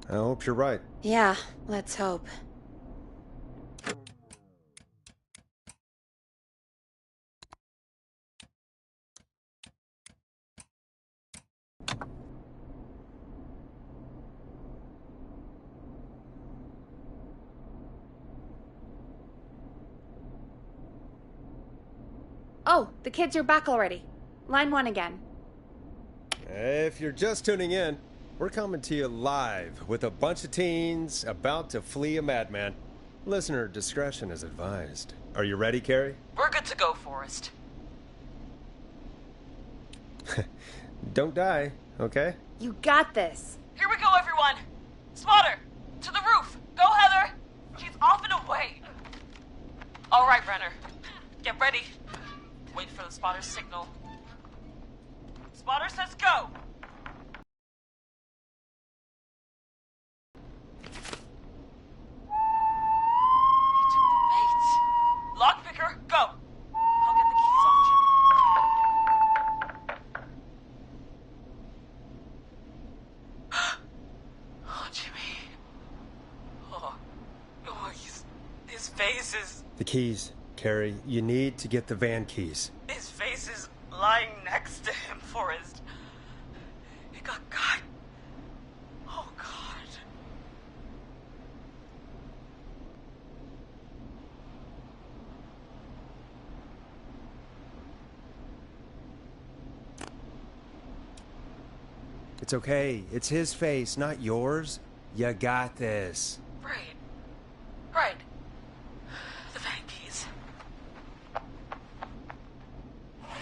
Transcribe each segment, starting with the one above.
I hope you're right. Yeah, let's hope. Oh, the kids are back already. Line 1 again. If you're just tuning in, we're coming to you live with a bunch of teens about to flee a madman. Listener discretion is advised. Are you ready, Carrie? We're good to go, Forrest. Don't die, okay? You got this. Here we go, everyone. Spotter, to the roof. Go, Heather. She's off and away. All right, Brenner. Get ready. Wait for the spotter's signal. Spotter says go. He took the bait. Lockpicker, go. I'll get the keys off Jimmy. Oh, Jimmy. Oh, his face is... The keys, Carrie. You need to get the van keys. His face is lying next to him, Forrest. It got cut. Oh, God. It's okay. It's his face, not yours. You got this. Right. Right. The van keys.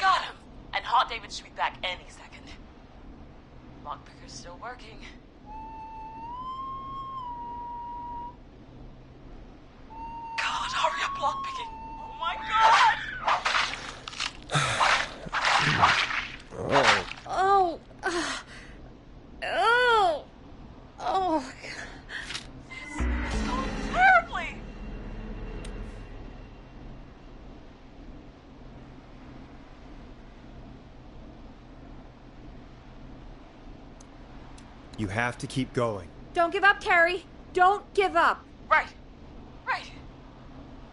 Got him. And Hot David should be back any second. Lockpicker's still working. God, hurry up, lockpicking. Oh my God! Oh. Oh. Oh. Oh. This is going terribly. You have to keep going. Don't give up, Carrie. Don't give up. Right. Right.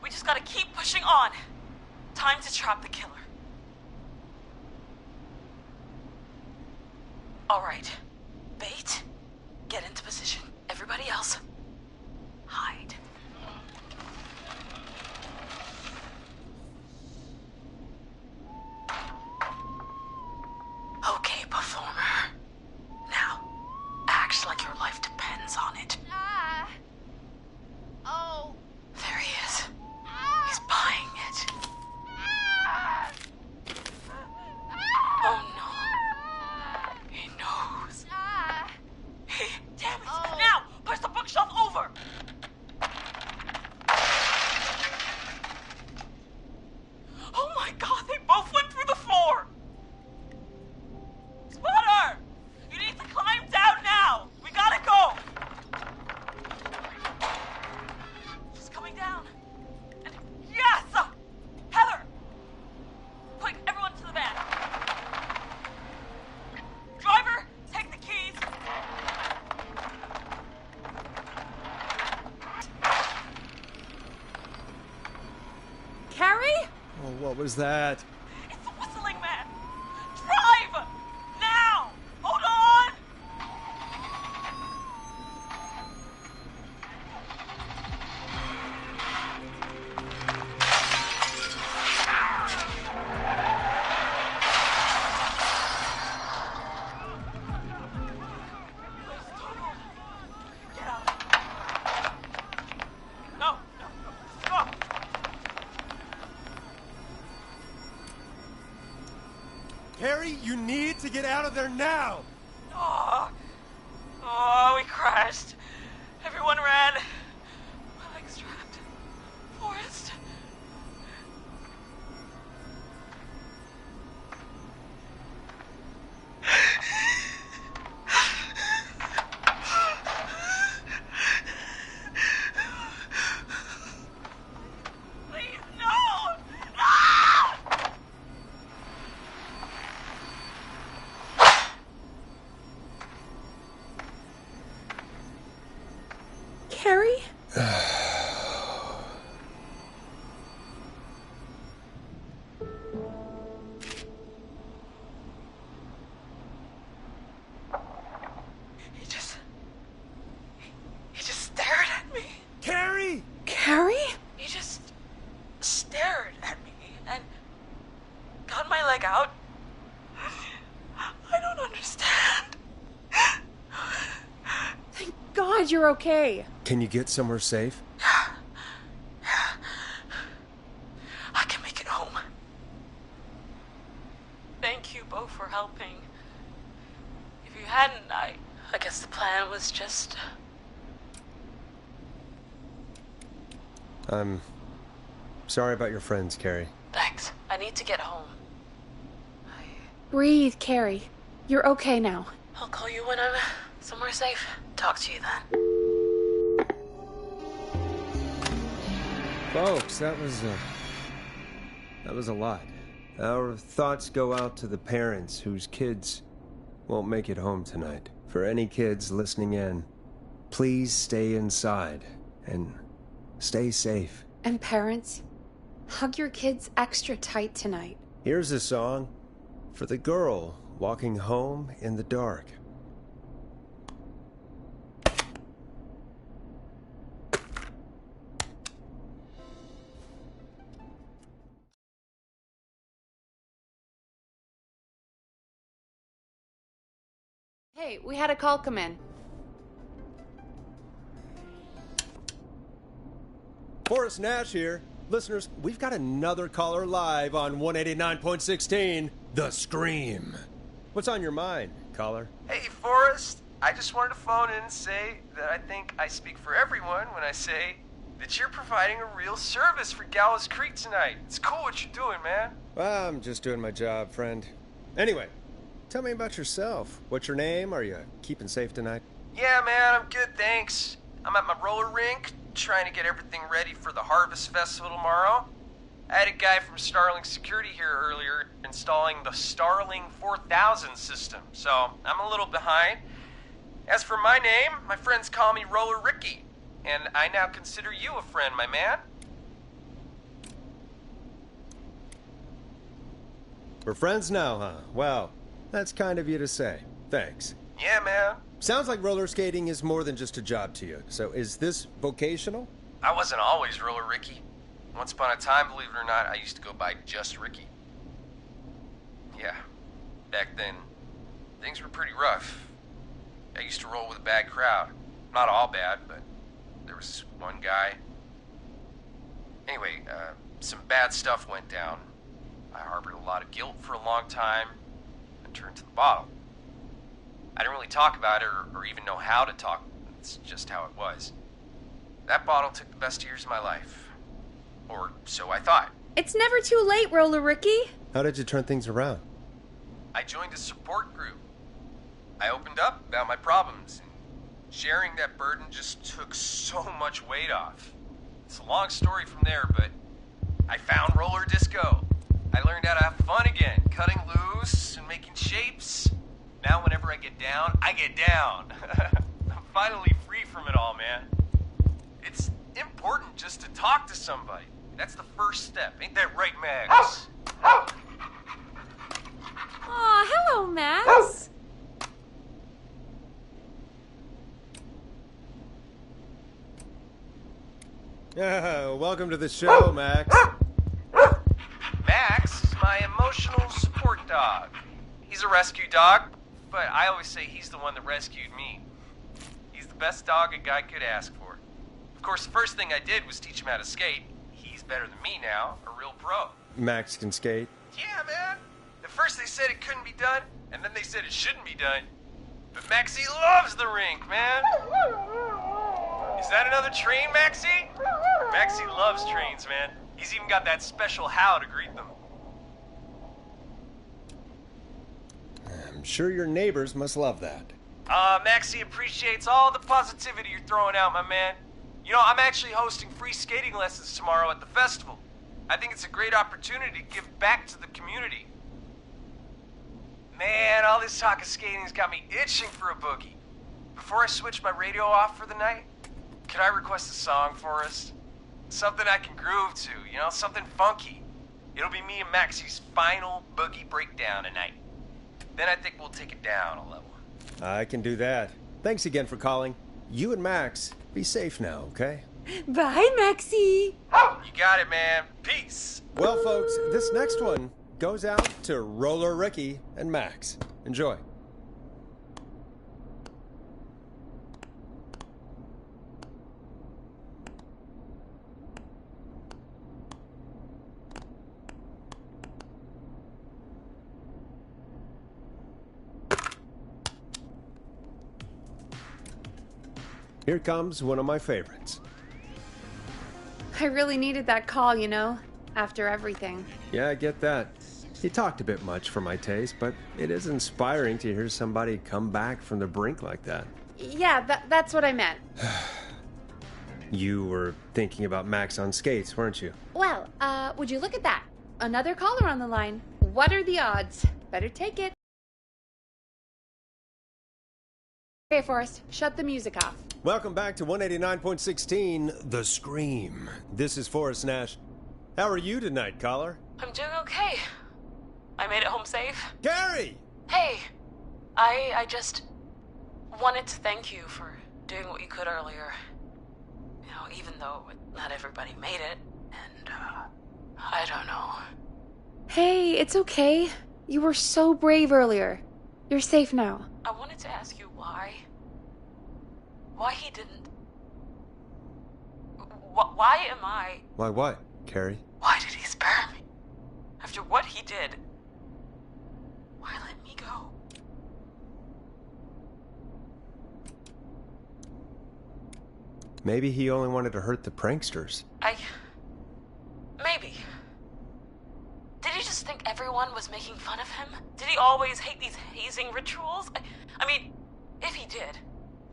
We just gotta keep pushing on. Time to trap the killer. All right. Bait. Get into position. Everybody else, hide. Okay, performer. Now, act like your life depends on it. Oh. There he is. He's buying it. Oh no. He knows. Hey, damn it. Now, push the bookshelf over. Oh my God, they both went through the floor. Spotter! You need to climb down now. We gotta go. She's coming down. And yes! Heather! Quick, everyone to the van. Driver, take the keys. Carrie? Oh, what was that? It's the whistling man. Drive! Now! Hold on! Get out. No, no, no. Stop. Carrie, you need to get out of there now! Oh, we crashed. Everyone ran. My leg's trapped. Forrest. Please, no! No! Carrie? He just stared at me. Carrie! Carrie? He just stared at me and got my leg out. I don't understand. Thank God you're okay. Can you get somewhere safe? I can make it home. Thank you both for helping. If you hadn't, I guess the plan was just... I'm sorry about your friends, Carrie. Thanks. I need to get home. Breathe, Carrie. You're okay now. I'll call you when I'm somewhere safe. Talk to you then. Folks, that was a lot. Our thoughts go out to the parents whose kids won't make it home tonight. For any kids listening in, please stay inside and stay safe. And parents, hug your kids extra tight tonight. Here's a song for the girl walking home in the dark. Hey, we had a call come in. Forrest Nash here. Listeners, we've got another caller live on 189.16, The Scream. What's on your mind, caller? Hey, Forrest. I just wanted to phone in and say that I think I speak for everyone when I say that you're providing a real service for Gallows Creek tonight. It's cool what you're doing, man. Well, I'm just doing my job, friend. Anyway, tell me about yourself. What's your name? Are you keeping safe tonight? Yeah, man, I'm good, thanks. I'm at my roller rink, trying to get everything ready for the Harvest Festival tomorrow. I had a guy from Starling Security here earlier installing the Starling 4000 system, so I'm a little behind. As for my name, my friends call me Roller Ricky, and I now consider you a friend, my man. We're friends now, huh? Well, that's kind of you to say. Thanks. Yeah, man. Sounds like roller skating is more than just a job to you. So is this vocational? I wasn't always Roller Ricky. Once upon a time, believe it or not, I used to go by just Ricky. Yeah, back then, things were pretty rough. I used to roll with a bad crowd. Not all bad, but there was one guy. Anyway, some bad stuff went down. I harbored a lot of guilt for a long time and turned to the bottle. I didn't really talk about it or even know how to talk. It's just how it was. That bottle took the best years of my life. Or so I thought. It's never too late, Roller Ricky. How did you turn things around? I joined a support group. I opened up about my problems, and sharing that burden just took so much weight off. It's a long story from there, but I found roller disco. I learned how to have fun again, cutting loose and making shapes. Now whenever I get down, I get down. I'm finally free from it all, man. It's important just to talk to somebody. That's the first step. Ain't that right, Max? Aw, hello, Max. Welcome to the show, Max. Max is my emotional support dog. He's a rescue dog, but I always say he's the one that rescued me. He's the best dog a guy could ask for. Of course, the first thing I did was teach him how to skate. He's better than me now, a real pro. Max can skate. Yeah, man. At first they said it couldn't be done, and then they said it shouldn't be done. But Maxie loves the rink, man. Is that another train, Maxie? Maxie loves trains, man. He's even got that special how to greet them. I'm sure your neighbors must love that. Maxie appreciates all the positivity you're throwing out, my man. You know, I'm actually hosting free skating lessons tomorrow at the festival. I think it's a great opportunity to give back to the community. Man, all this talk of skating's got me itching for a boogie. Before I switch my radio off for the night, Could I request a song for us? Something I can groove to, you know, something funky. It'll be me and Maxie's final boogie breakdown tonight. Then I think we'll take it down a level. I can do that. Thanks again for calling. You and Max, be safe now, okay? Bye, Maxie. You got it, man. Peace. Well, folks, this next one goes out to Roller Ricky and Max. Enjoy. Here comes one of my favorites. I really needed that call, you know, after everything. Yeah, I get that. You talked a bit much for my taste, but it is inspiring to hear somebody come back from the brink like that. Yeah, that's what I meant. You were thinking about Max on skates, weren't you? Well, would you look at that? Another caller on the line. What are the odds? Better take it. Okay, Forrest, shut the music off. Welcome back to 189.16, The Scream. This is Forrest Nash. How are you tonight, caller? I'm doing okay. I made it home safe. Gary! Hey, I just wanted to thank you for doing what you could earlier. You know, even though not everybody made it, and, I don't know. Hey, it's okay. You were so brave earlier. You're safe now. I wanted to ask you why. Why he didn't... Why am I... Why what, Carrie? Why did he spare me? After what he did, why let me go? Maybe he only wanted to hurt the pranksters. Maybe. Did he just think everyone was making fun of him? Did he always hate these hazing rituals? I mean, if he did,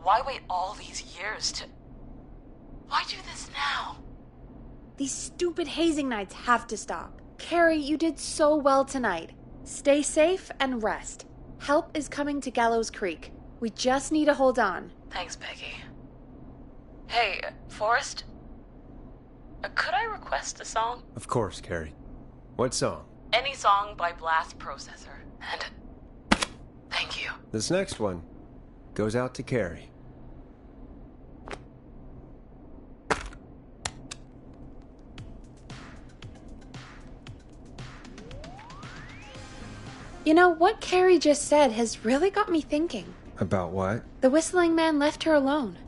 why wait all these years to... Why do this now? These stupid hazing nights have to stop. Carrie, you did so well tonight. Stay safe and rest. Help is coming to Gallows Creek. We just need to hold on. Thanks, Peggy. Hey, Forrest? Could I request a song? Of course, Carrie. What song? Any song by Blast Processor. And thank you. This next one goes out to Carrie. You know, what Carrie just said has really got me thinking. About what? The whistling man left her alone.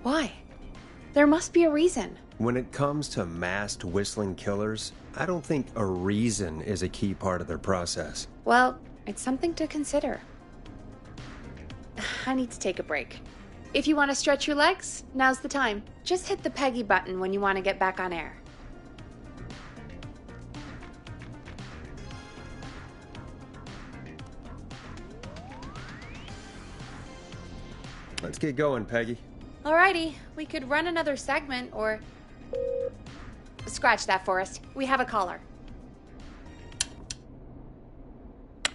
Why? There must be a reason. When it comes to masked whistling killers, I don't think a reason is a key part of their process. Well, it's something to consider. I need to take a break. If you want to stretch your legs, now's the time. Just hit the Peggy button when you want to get back on air. Let's get going, Peggy. Alrighty, we could run another segment or... Scratch that, Forrest. We have a caller.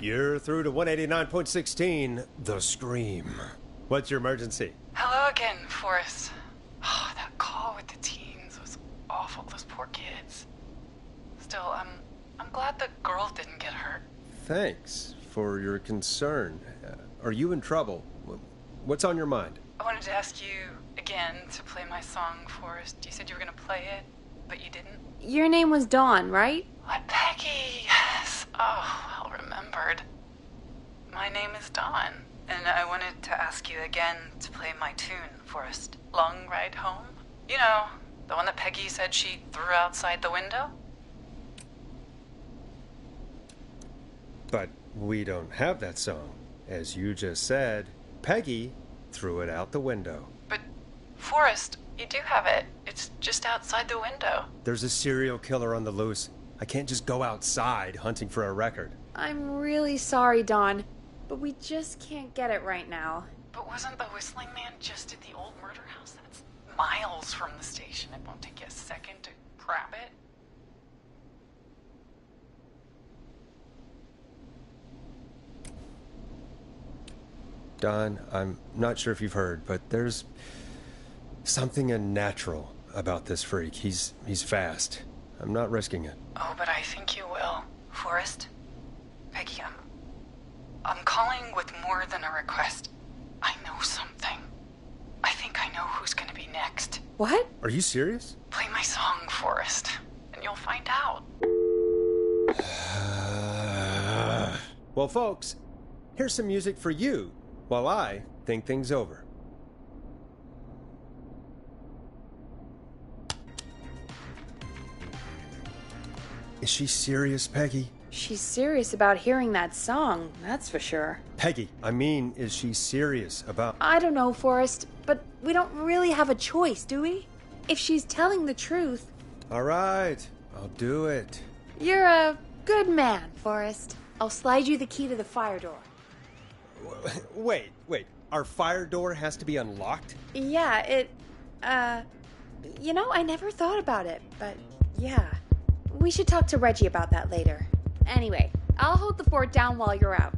You're through to 189.16, The Scream. What's your emergency? Hello again, Forrest. Oh, that call with the teens was awful, those poor kids. Still, I'm glad the girl didn't get hurt. Thanks for your concern. Are you in trouble? What's on your mind? I wanted to ask you again to play my song, Forrest. You said you were going to play it, but you didn't. Your name was Dawn, right? What, Peggy? Yes. Oh, well remembered. My name is Dawn, and I wanted to ask you again to play my tune, Forrest. Long Ride Home? You know, the one that Peggy said she threw outside the window? But we don't have that song. As you just said, Peggy threw it out the window. But, Forrest, you do have it. It's just outside the window. There's a serial killer on the loose. I can't just go outside hunting for a record. I'm really sorry, Dawn, but we just can't get it right now. But wasn't the whistling man just at the old murder house? That's miles from the station. It won't take you a second to grab it. Don, I'm not sure if you've heard, but there's Something unnatural about this freak. He's fast. I'm not risking it. Oh, but I think you will. Forrest? Peggy, I'm calling with more than a request. I know something. I think I know who's gonna be next. What? Are you serious? Play my song, Forrest, and you'll find out. Well, folks, here's some music for you while I think things over. Is she serious, Peggy? She's serious about hearing that song, that's for sure. Peggy, I mean, is she serious about... I don't know, Forrest, but we don't really have a choice, do we? If she's telling the truth... All right, I'll do it. You're a good man, Forrest. I'll slide you the key to the fire door. Wait. Our fire door has to be unlocked? Yeah, I never thought about it, but yeah. We should talk to Reggie about that later. Anyway, I'll hold the fort down while you're out.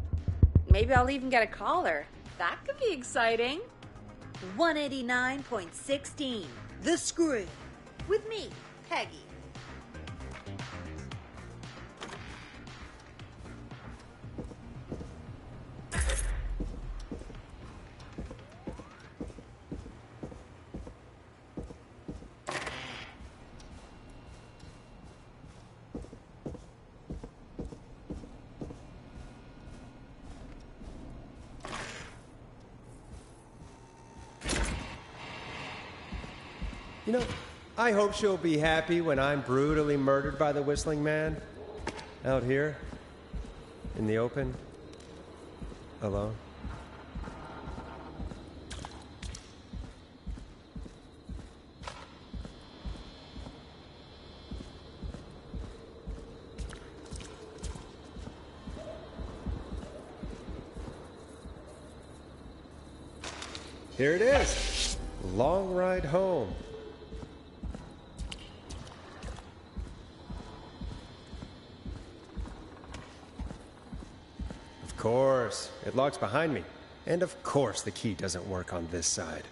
Maybe I'll even get a caller. That could be exciting. 189.16, The Screw. With me, Peggy. You know, I hope she'll be happy when I'm brutally murdered by the Whistling Man. Out here, in the open, alone. Here it is. Long ride home. Of course, it locks behind me. And of course the key doesn't work on this side.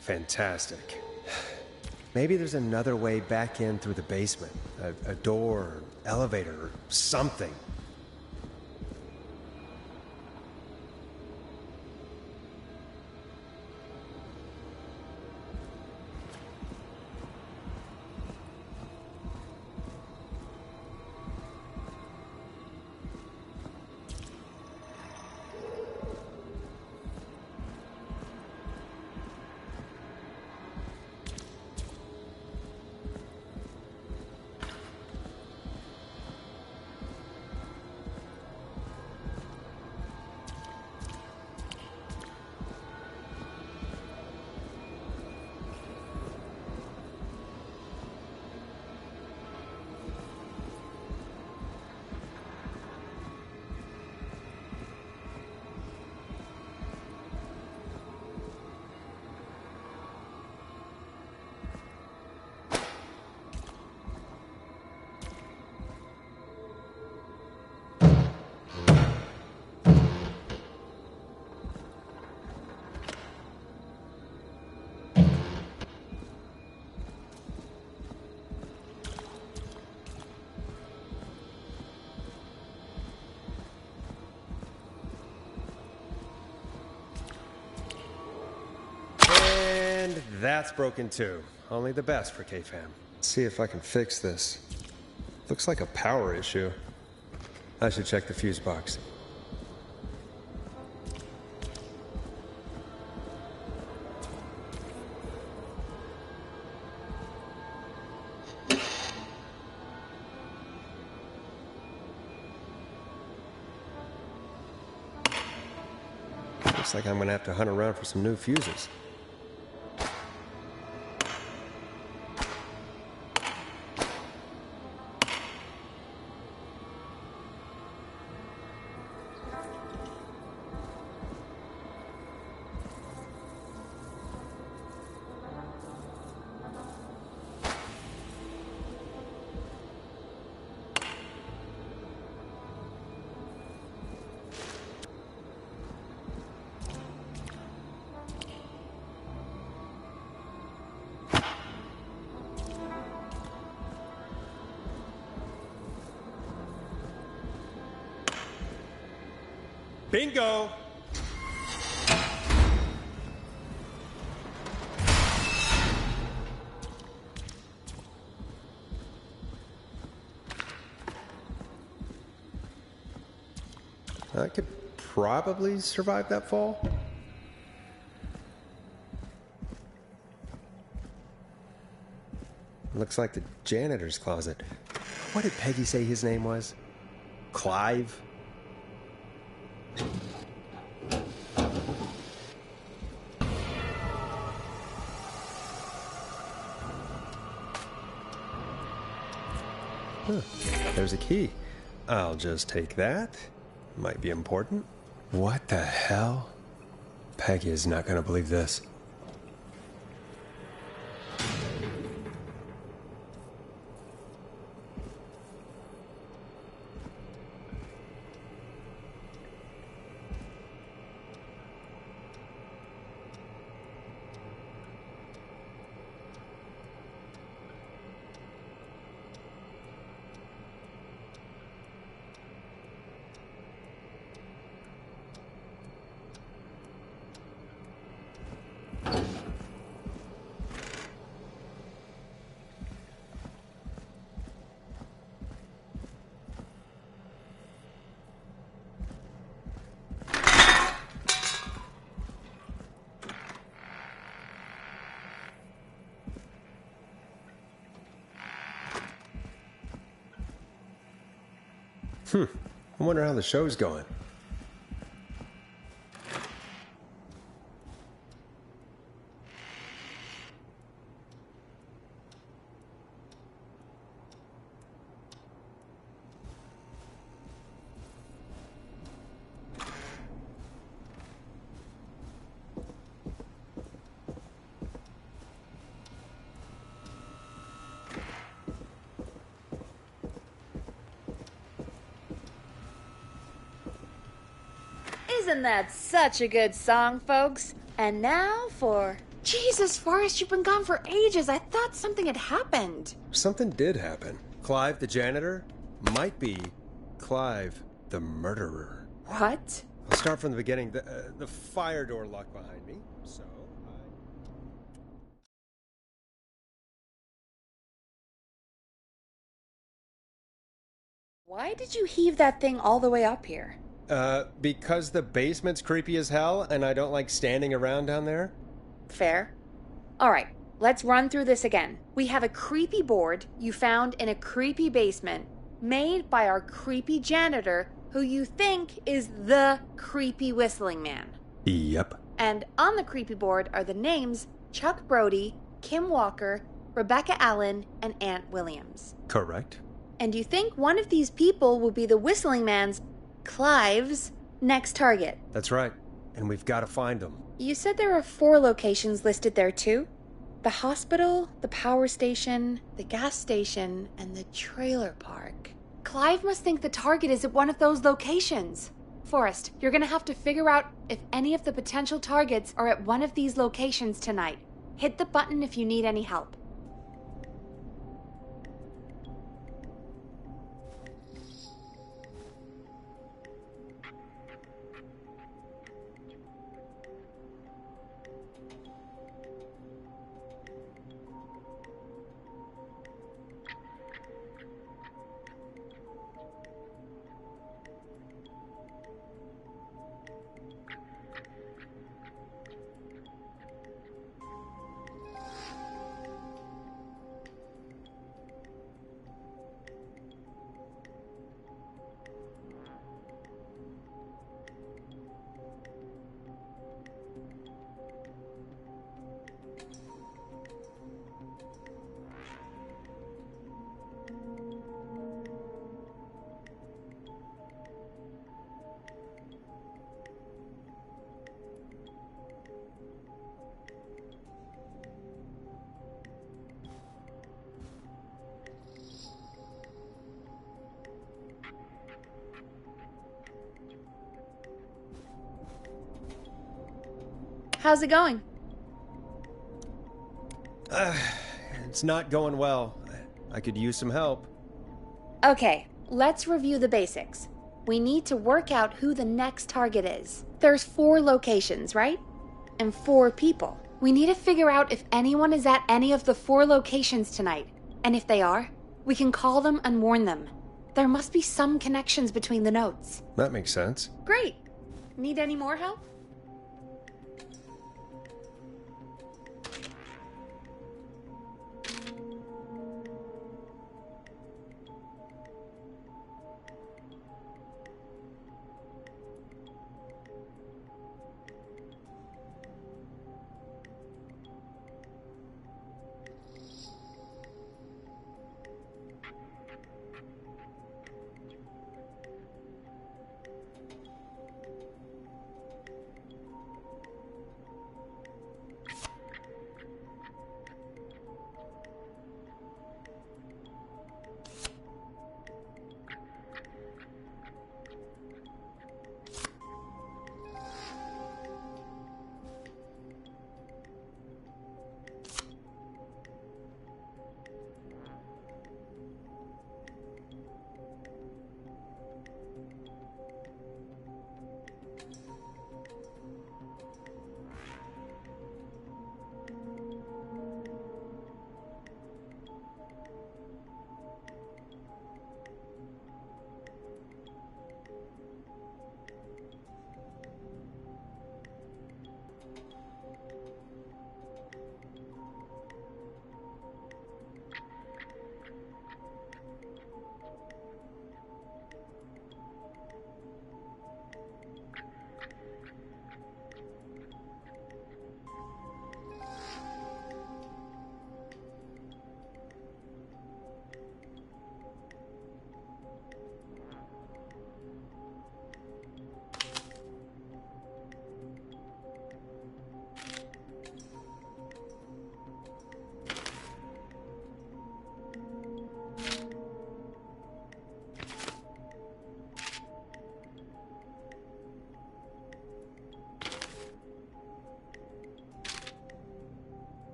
Fantastic. Maybe there's another way back in through the basement. A door, elevator, or something. And that's broken too. Only the best for K-Fam. See if I can fix this. Looks like a power issue. I should check the fuse box. Looks like I'm gonna have to hunt around for some new fuses. Bingo! I could probably survive that fall. Looks like the janitor's closet. What did Peggy say his name was? Clive? Huh, there's a key. I'll just take that. Might be important. What the hell? Peggy is not going to believe this. I wonder how the show's going. Isn't that such a good song, folks? And now for... Jesus, Forrest, you've been gone for ages. I thought something had happened. Something did happen. Clive, the janitor, might be Clive, the murderer. What? I'll start from the beginning. The fire door locked behind me, so Why did you heave that thing all the way up here? because the basement's creepy as hell, and I don't like standing around down there. Fair. All right, let's run through this again. We have a creepy board you found in a creepy basement made by our creepy janitor who you think is the creepy whistling man. Yep. And on the creepy board are the names Chuck Brody, Kim Walker, Rebecca Allen, and Aunt Williams. Correct. And you think one of these people will be the whistling man's, Clive's, next target. That's right. And we've got to find them. You said there are 4 locations listed there too? The hospital, the power station, the gas station, and the trailer park. Clive must think the target is at one of those locations. Forrest, you're gonna have to figure out if any of the potential targets are at one of these locations tonight. Hit the button if you need any help. How's it going? It's not going well. I could use some help. Okay, let's review the basics. We need to work out who the next target is. There's 4 locations, right? And 4 people. We need to figure out if anyone is at any of the 4 locations tonight. And if they are, we can call them and warn them. There must be some connections between the notes. That makes sense. Great. Need any more help?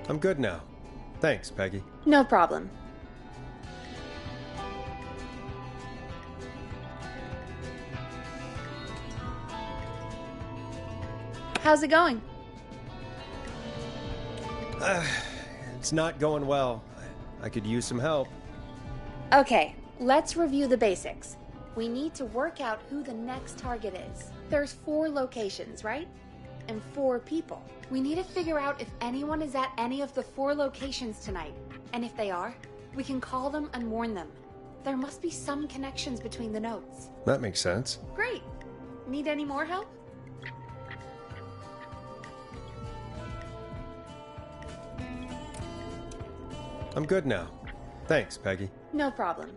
I'm good now. Thanks, Peggy. No problem. How's it going? It's not going well. I could use some help. Okay, let's review the basics. We need to work out who the next target is. There's 4 locations, right? And 4 people. We need to figure out if anyone is at any of the 4 locations tonight. And if they are, we can call them and warn them. There must be some connections between the notes. That makes sense. Great. Need any more help? I'm good now. Thanks, Peggy. No problem.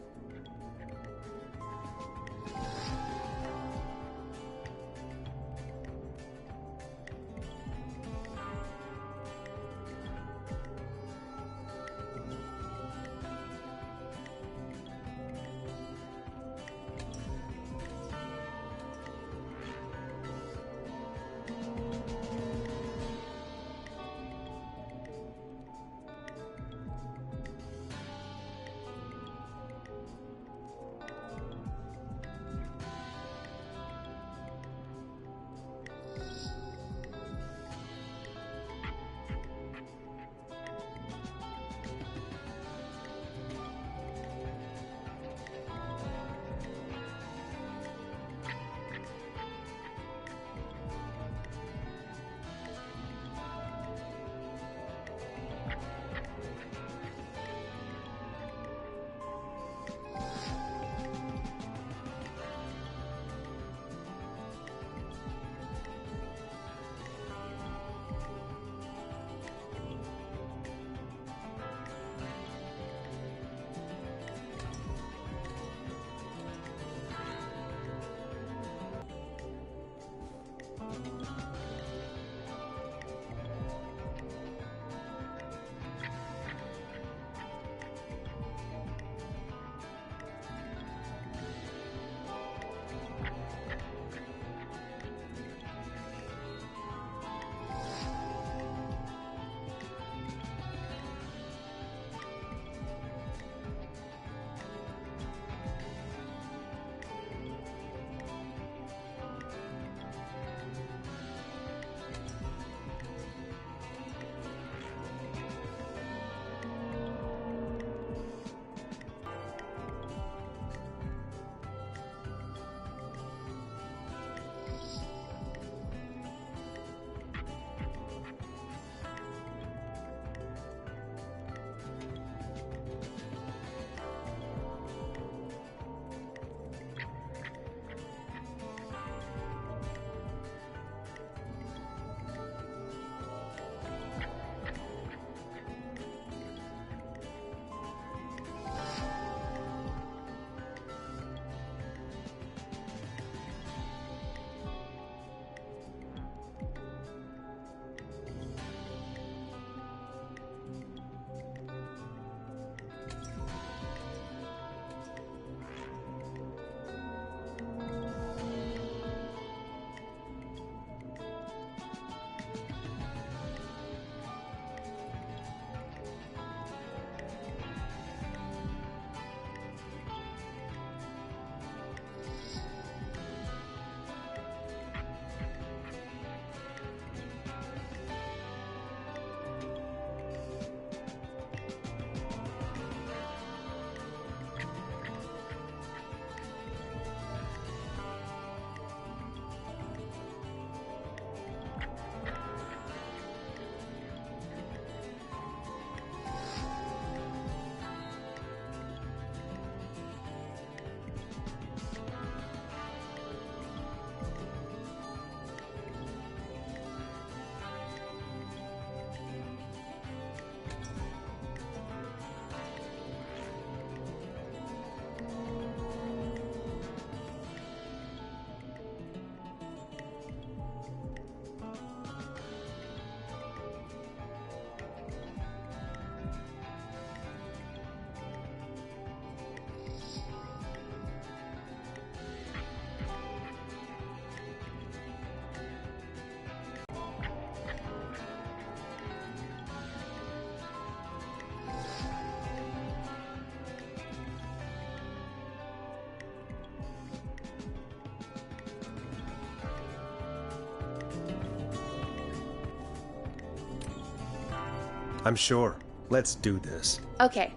I'm sure. Let's do this. Okay,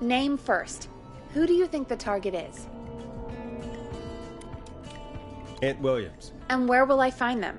name first. Who do you think the target is? Aunt Williams. And where will I find them?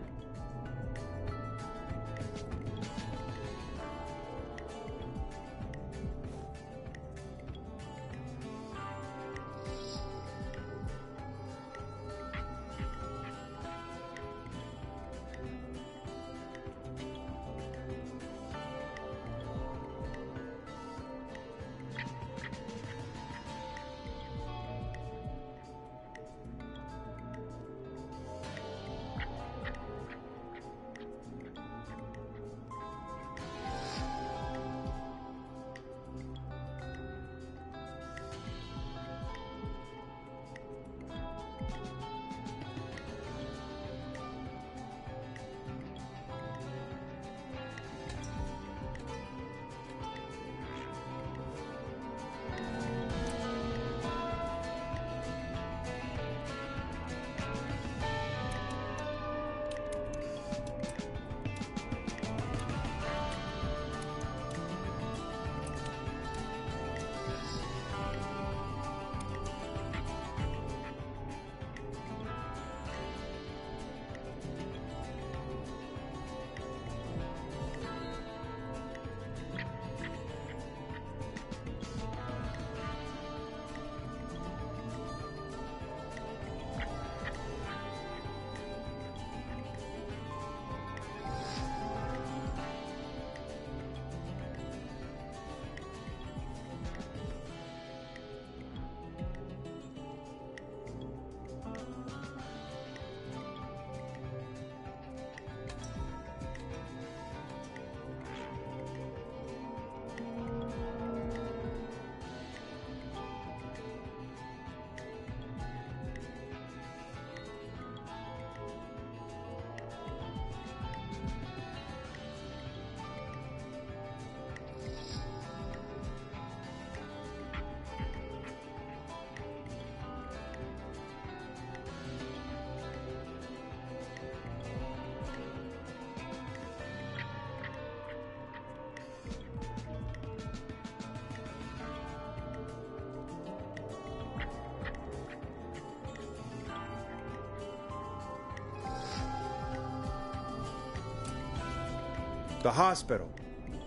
The hospital.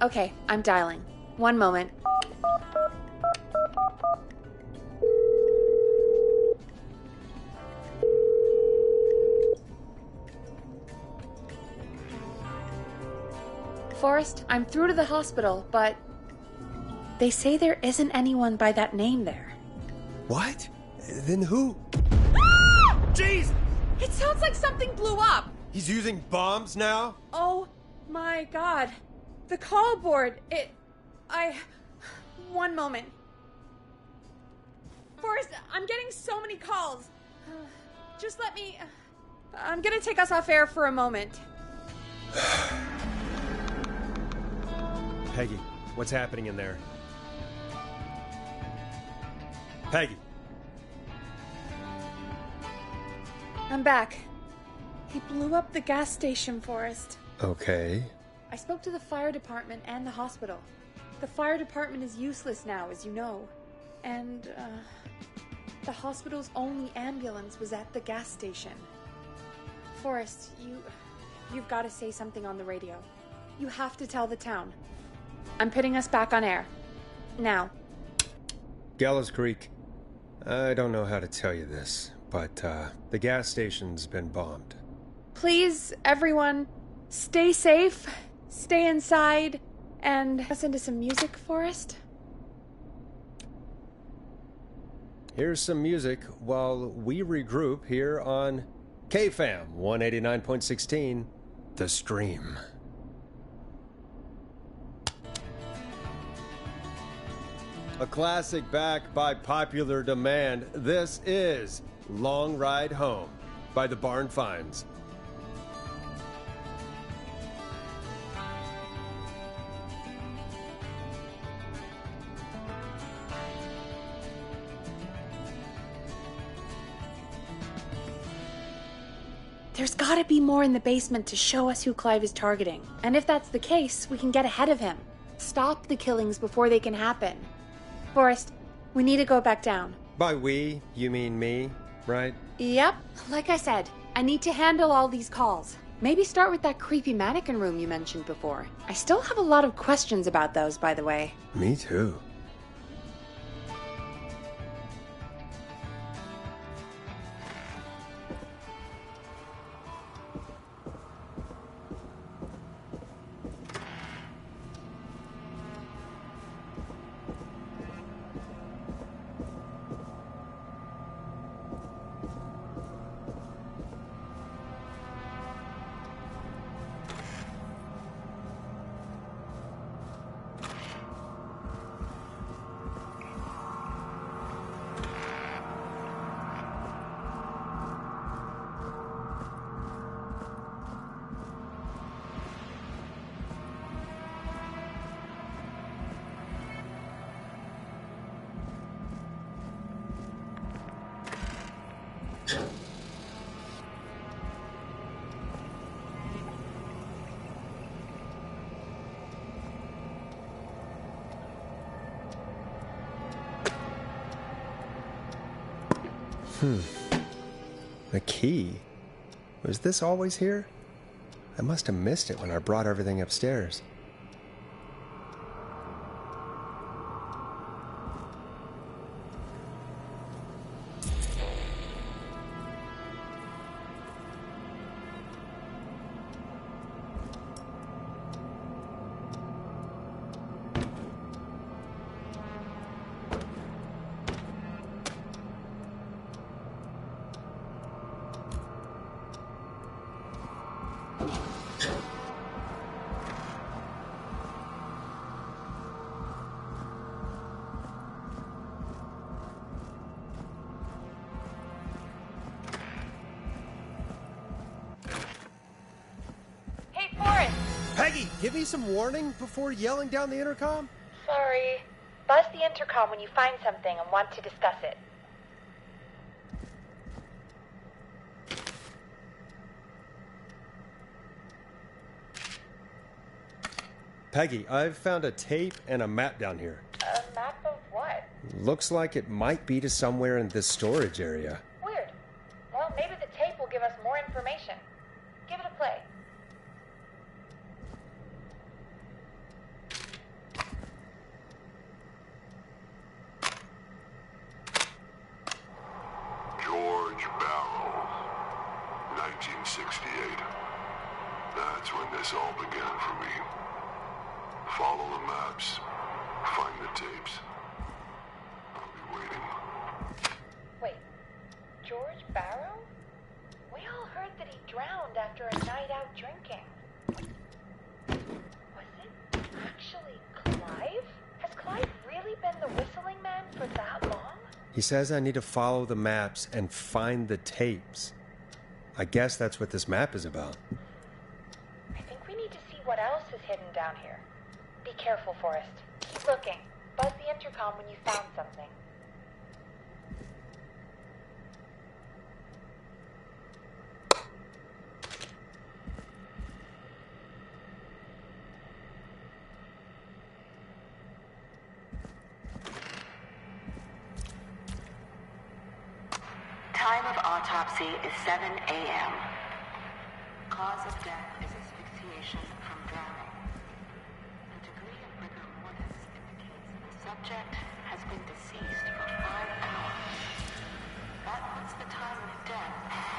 Okay, I'm dialing. One moment. Forrest, I'm through to the hospital, but they say there isn't anyone by that name there. What? Then who? Jeez! It sounds like something blew up! He's using bombs now? Oh my god. The call board, one moment. Forrest, I'm getting so many calls. Just let me... I'm gonna take us off air for a moment. Peggy, what's happening in there? Peggy. I'm back. He blew up the gas station, Forrest. Okay. I spoke to the fire department and the hospital. The fire department is useless now, as you know. And, the hospital's only ambulance was at the gas station. Forrest, you've got to say something on the radio. You have to tell the town. I'm putting us back on air. Now. Gallows Creek. I don't know how to tell you this, but, the gas station's been bombed. Please, everyone, stay safe, stay inside, and listen to some music, Forrest. Here's some music while we regroup here on KFAM 189.16, The Stream. A classic back by popular demand. This is Long Ride Home by the Barn Finds. There's gotta be more in the basement to show us who Clive is targeting. And if that's the case, we can get ahead of him. Stop the killings before they can happen. Forrest, we need to go back down. By we, you mean me, right? Yep, like I said, I need to handle all these calls. Maybe start with that creepy mannequin room you mentioned before. I still have a lot of questions about those, by the way. Me too. A key? Was this always here? I must have missed it when I brought everything upstairs. Peggy, give me some warning before yelling down the intercom? Sorry. Buzz the intercom when you find something and want to discuss it. Peggy, I've found a tape and a map down here. A map of what? Looks like it might be to somewhere in this storage area. Weird. Well, maybe the tape will give us more information. Give it a play. George Barrow, 1968. That's when this all began for me. Follow the maps, find the tapes. I'll be waiting. Wait, George Barrow? We all heard that he drowned after a night out drinking. Was it actually Clive? Has Clive really been the whistling man for that long? He says I need to follow the maps and find the tapes. I guess that's what this map is about. I think we need to see what else is hidden down here. Be careful, Forrest. Keep looking. Buzz the intercom when you found something. Time of autopsy is 7 a.m. Cause of death is asphyxiation from drowning. The degree of rigor mortis indicates that the subject has been deceased for 5 hours. That puts the time of death.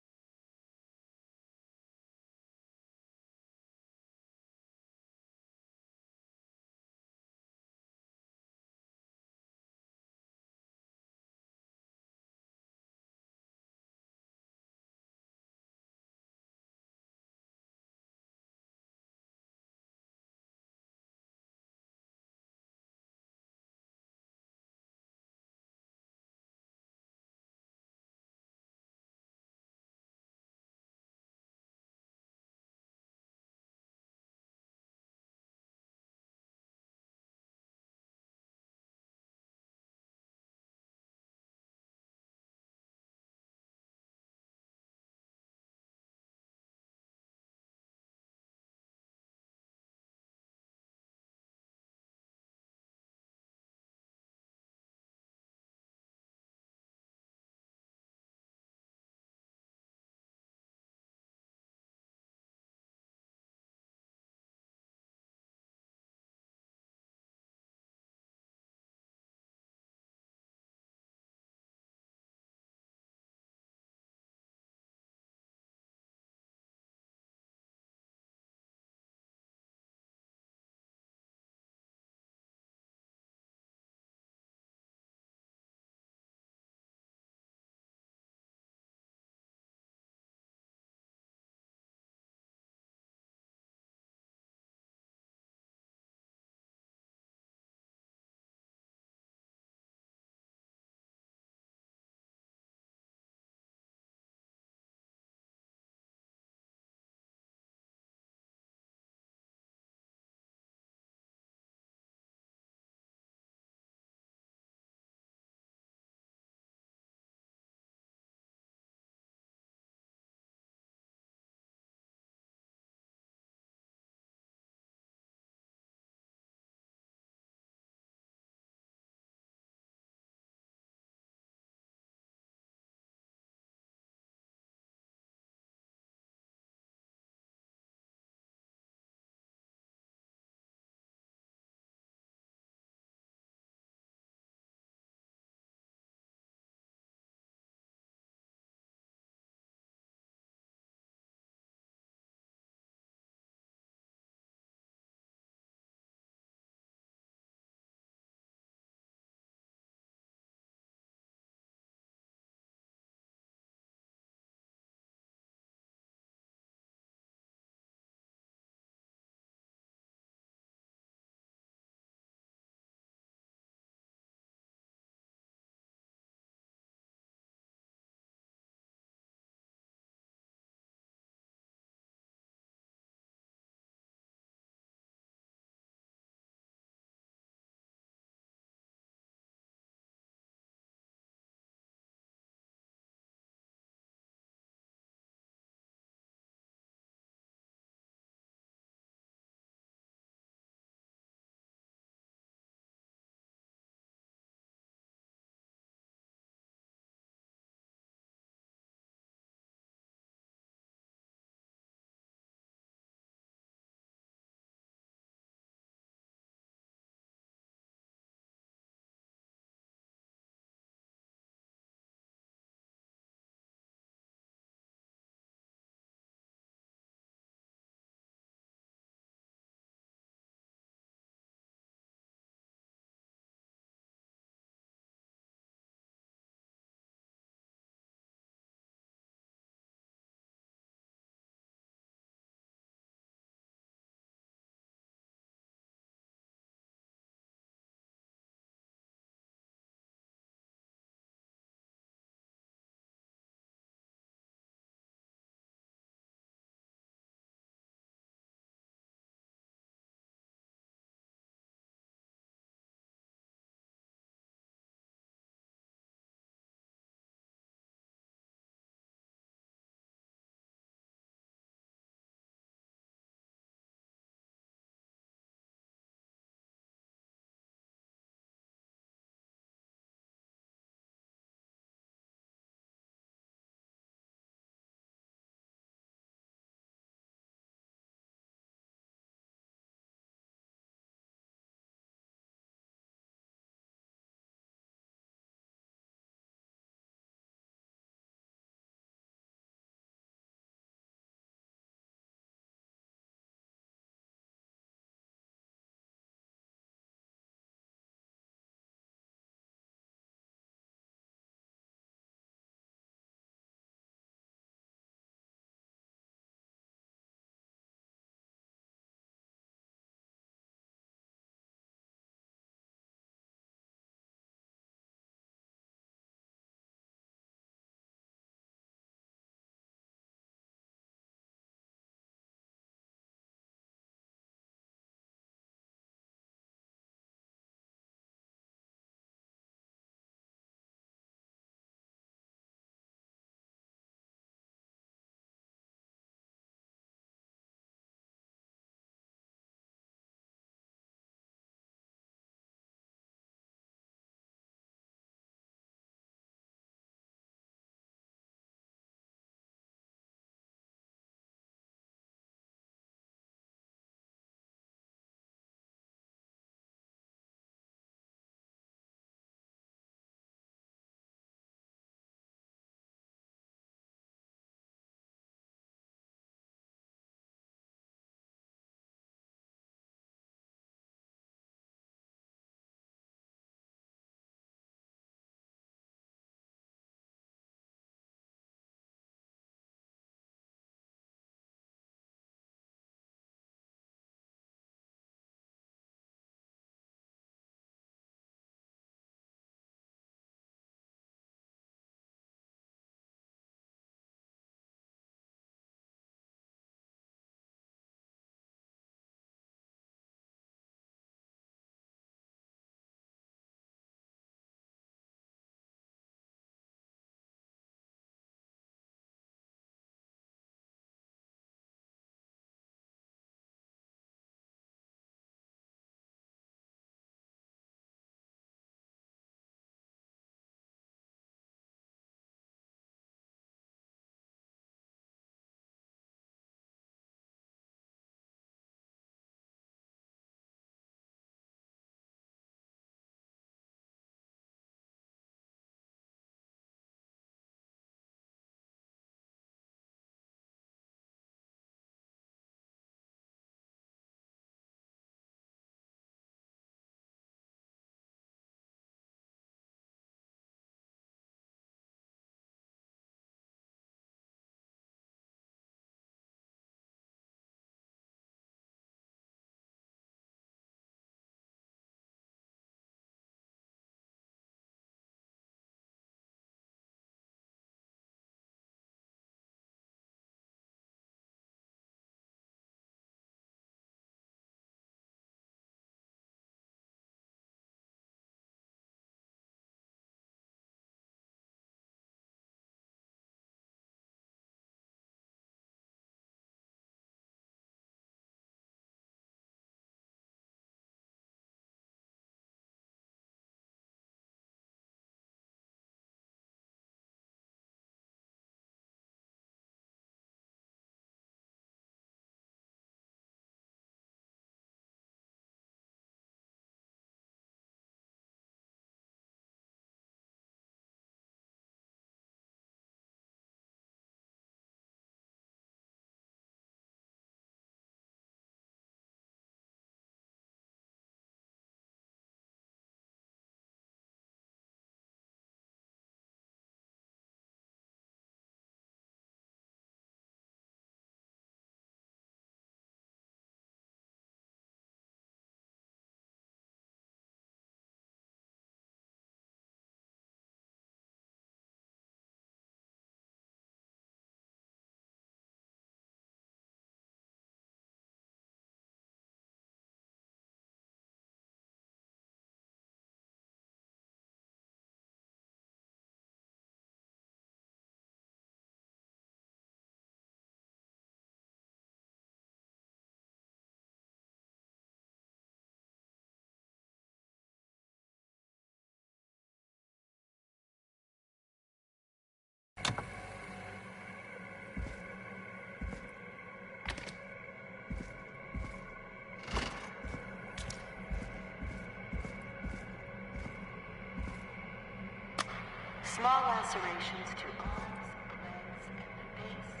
Small lacerations to arms, legs, and the face,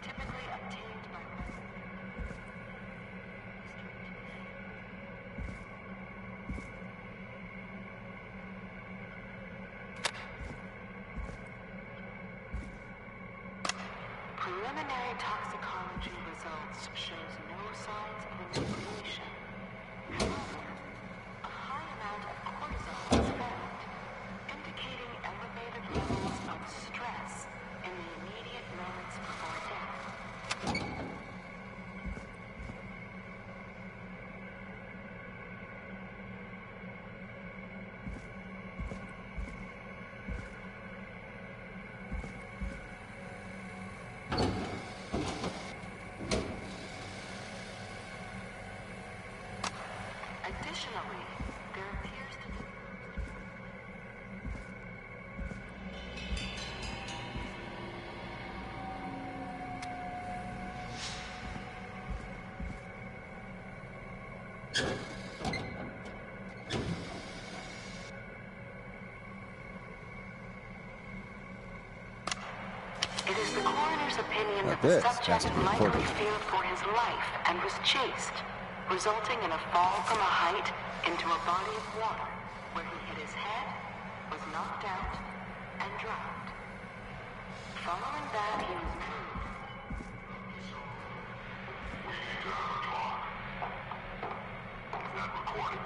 typically obtained by preliminary toxicology results shows no signs of inebriation. However, a high amount of cortisol was found, indicating elevated levels of stress in the immediate moments before death. Additionally, there appears to be It is the coroner's opinion that the this subject has to be likely recorded. feared for his life and was chased, resulting in a fall from a height into a body of water where he hit his head, was knocked out, and drowned. Following that, he was moved. That recording.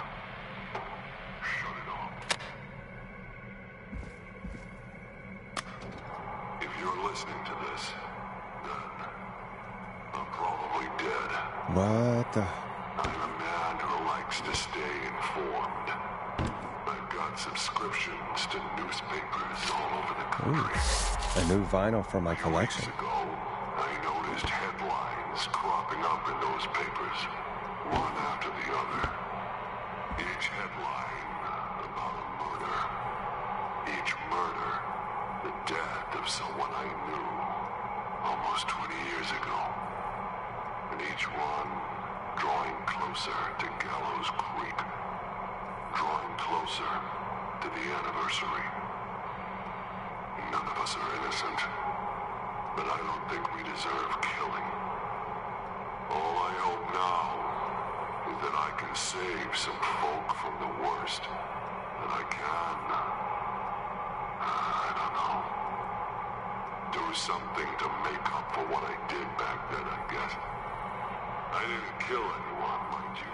Shut it off. If you're listening to this, then I'm probably dead. What the? I'm a man who likes to stay informed. I've got subscriptions to newspapers all over the country. A new vinyl for my 2 collection. weeks ago, I noticed headlines cropping up in those papers, one after the other. Each headline about a murder. Each murder, the death of someone I knew almost 20 years ago. And each one drawing closer to Gallows Creek. Drawing closer to the anniversary. None of us are innocent, but I don't think we deserve killing. All I hope now is that I can save some folk from the worst that I can. I don't know. Do something to make up for what I did back then, I guess. I didn't kill anyone, mind you,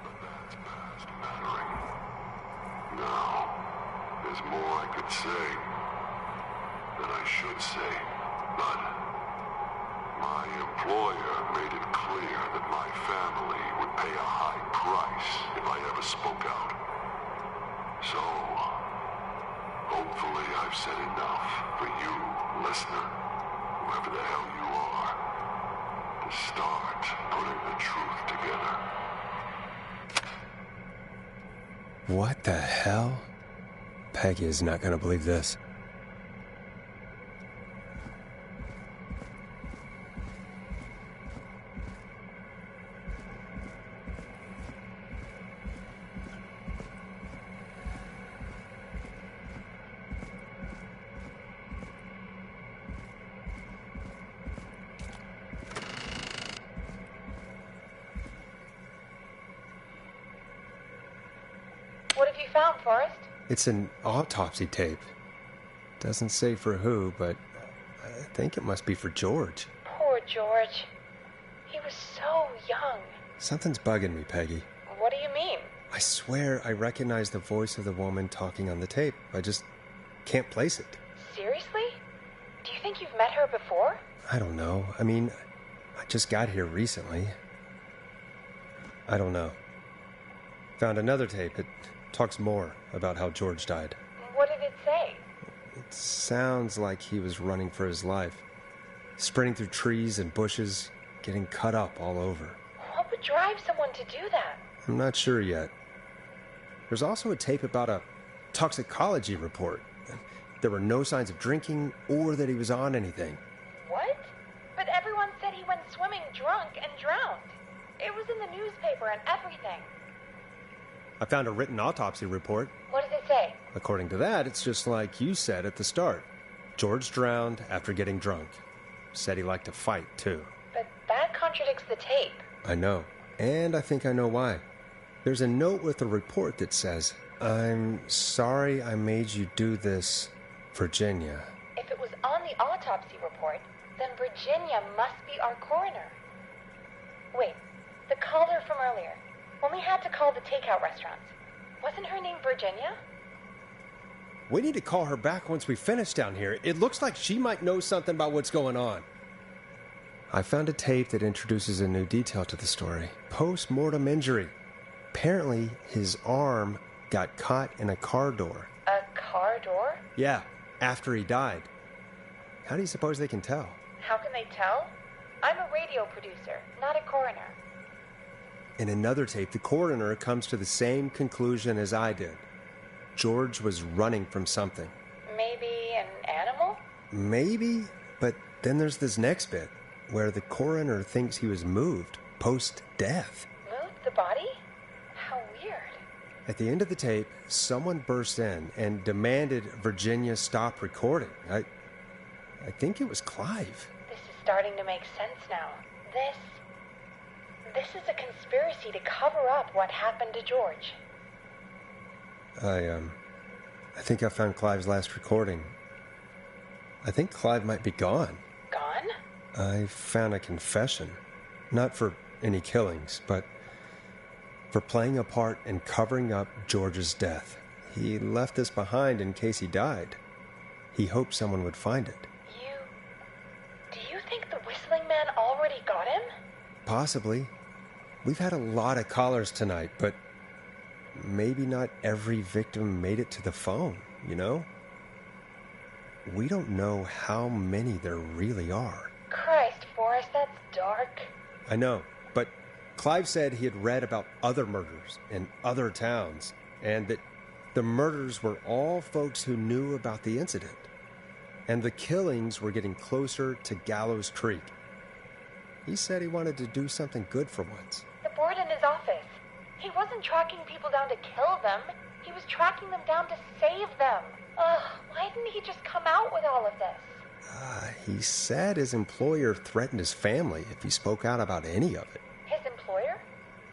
but that's past mattering. Now, there's more I could say. That I should say, but my employer made it clear that my family would pay a high price if I ever spoke out. So, hopefully I've said enough for you, listener, whoever the hell you are, to start putting the truth together. What the hell? Peggy is not gonna believe this. What have you found, Forrest? It's an autopsy tape. Doesn't say for who, but I think it must be for George. Poor George. He was so young. Something's bugging me, Peggy. What do you mean? I swear I recognize the voice of the woman talking on the tape. I just can't place it. Seriously? Do you think you've met her before? I don't know. I mean, I just got here recently. I don't know. Found another tape. It talks more about how George died. What did it say? It sounds like he was running for his life. Sprinting through trees and bushes, getting cut up all over. What would drive someone to do that? I'm not sure yet. There's also a tape about a toxicology report. There were no signs of drinking or that he was on anything. What? But everyone said he went swimming drunk and drowned. It was in the newspaper and everything. I found a written autopsy report. What does it say? According to that, it's just like you said at the start. George drowned after getting drunk. Said he liked to fight, too. But that contradicts the tape. I know. And I think I know why. There's a note with the report that says, "I'm sorry I made you do this, Virginia." If it was on the autopsy report, then Virginia must be our coroner. Wait, the caller from earlier, when we had to call the takeout restaurants, wasn't her name Virginia? We need to call her back once we finish down here. It looks like she might know something about what's going on. I found a tape that introduces a new detail to the story. Post-mortem injury. Apparently, his arm got caught in a car door. A car door? Yeah, after he died. How do you suppose they can tell? How can they tell? I'm a radio producer, not a coroner. In another tape, the coroner comes to the same conclusion as I did. George was running from something. Maybe an animal? Maybe, but then there's this next bit, where the coroner thinks he was moved post-death. Moved the body? How weird. At the end of the tape, someone burst in and demanded Virginia stop recording. I think it was Clive. This is starting to make sense now. This is a conspiracy to cover up what happened to George. I think I found Clive's last recording. I think Clive might be gone. Gone? I found a confession. Not for any killings, but for playing a part in covering up George's death. He left this behind in case he died. He hoped someone would find it. Do you think the whistling man already got him? Possibly. We've had a lot of callers tonight, but maybe not every victim made it to the phone, you know? We don't know how many there really are. Christ, Forrest, that's dark. I know, but Clive said he had read about other murders in other towns, and that the murders were all folks who knew about the incident. And the killings were getting closer to Gallows Creek. He said he wanted to do something good for once. The board in his office. He wasn't tracking people down to kill them. He was tracking them down to save them. Ugh, why didn't he just come out with all of this? He said his employer threatened his family if he spoke out about any of it. His employer?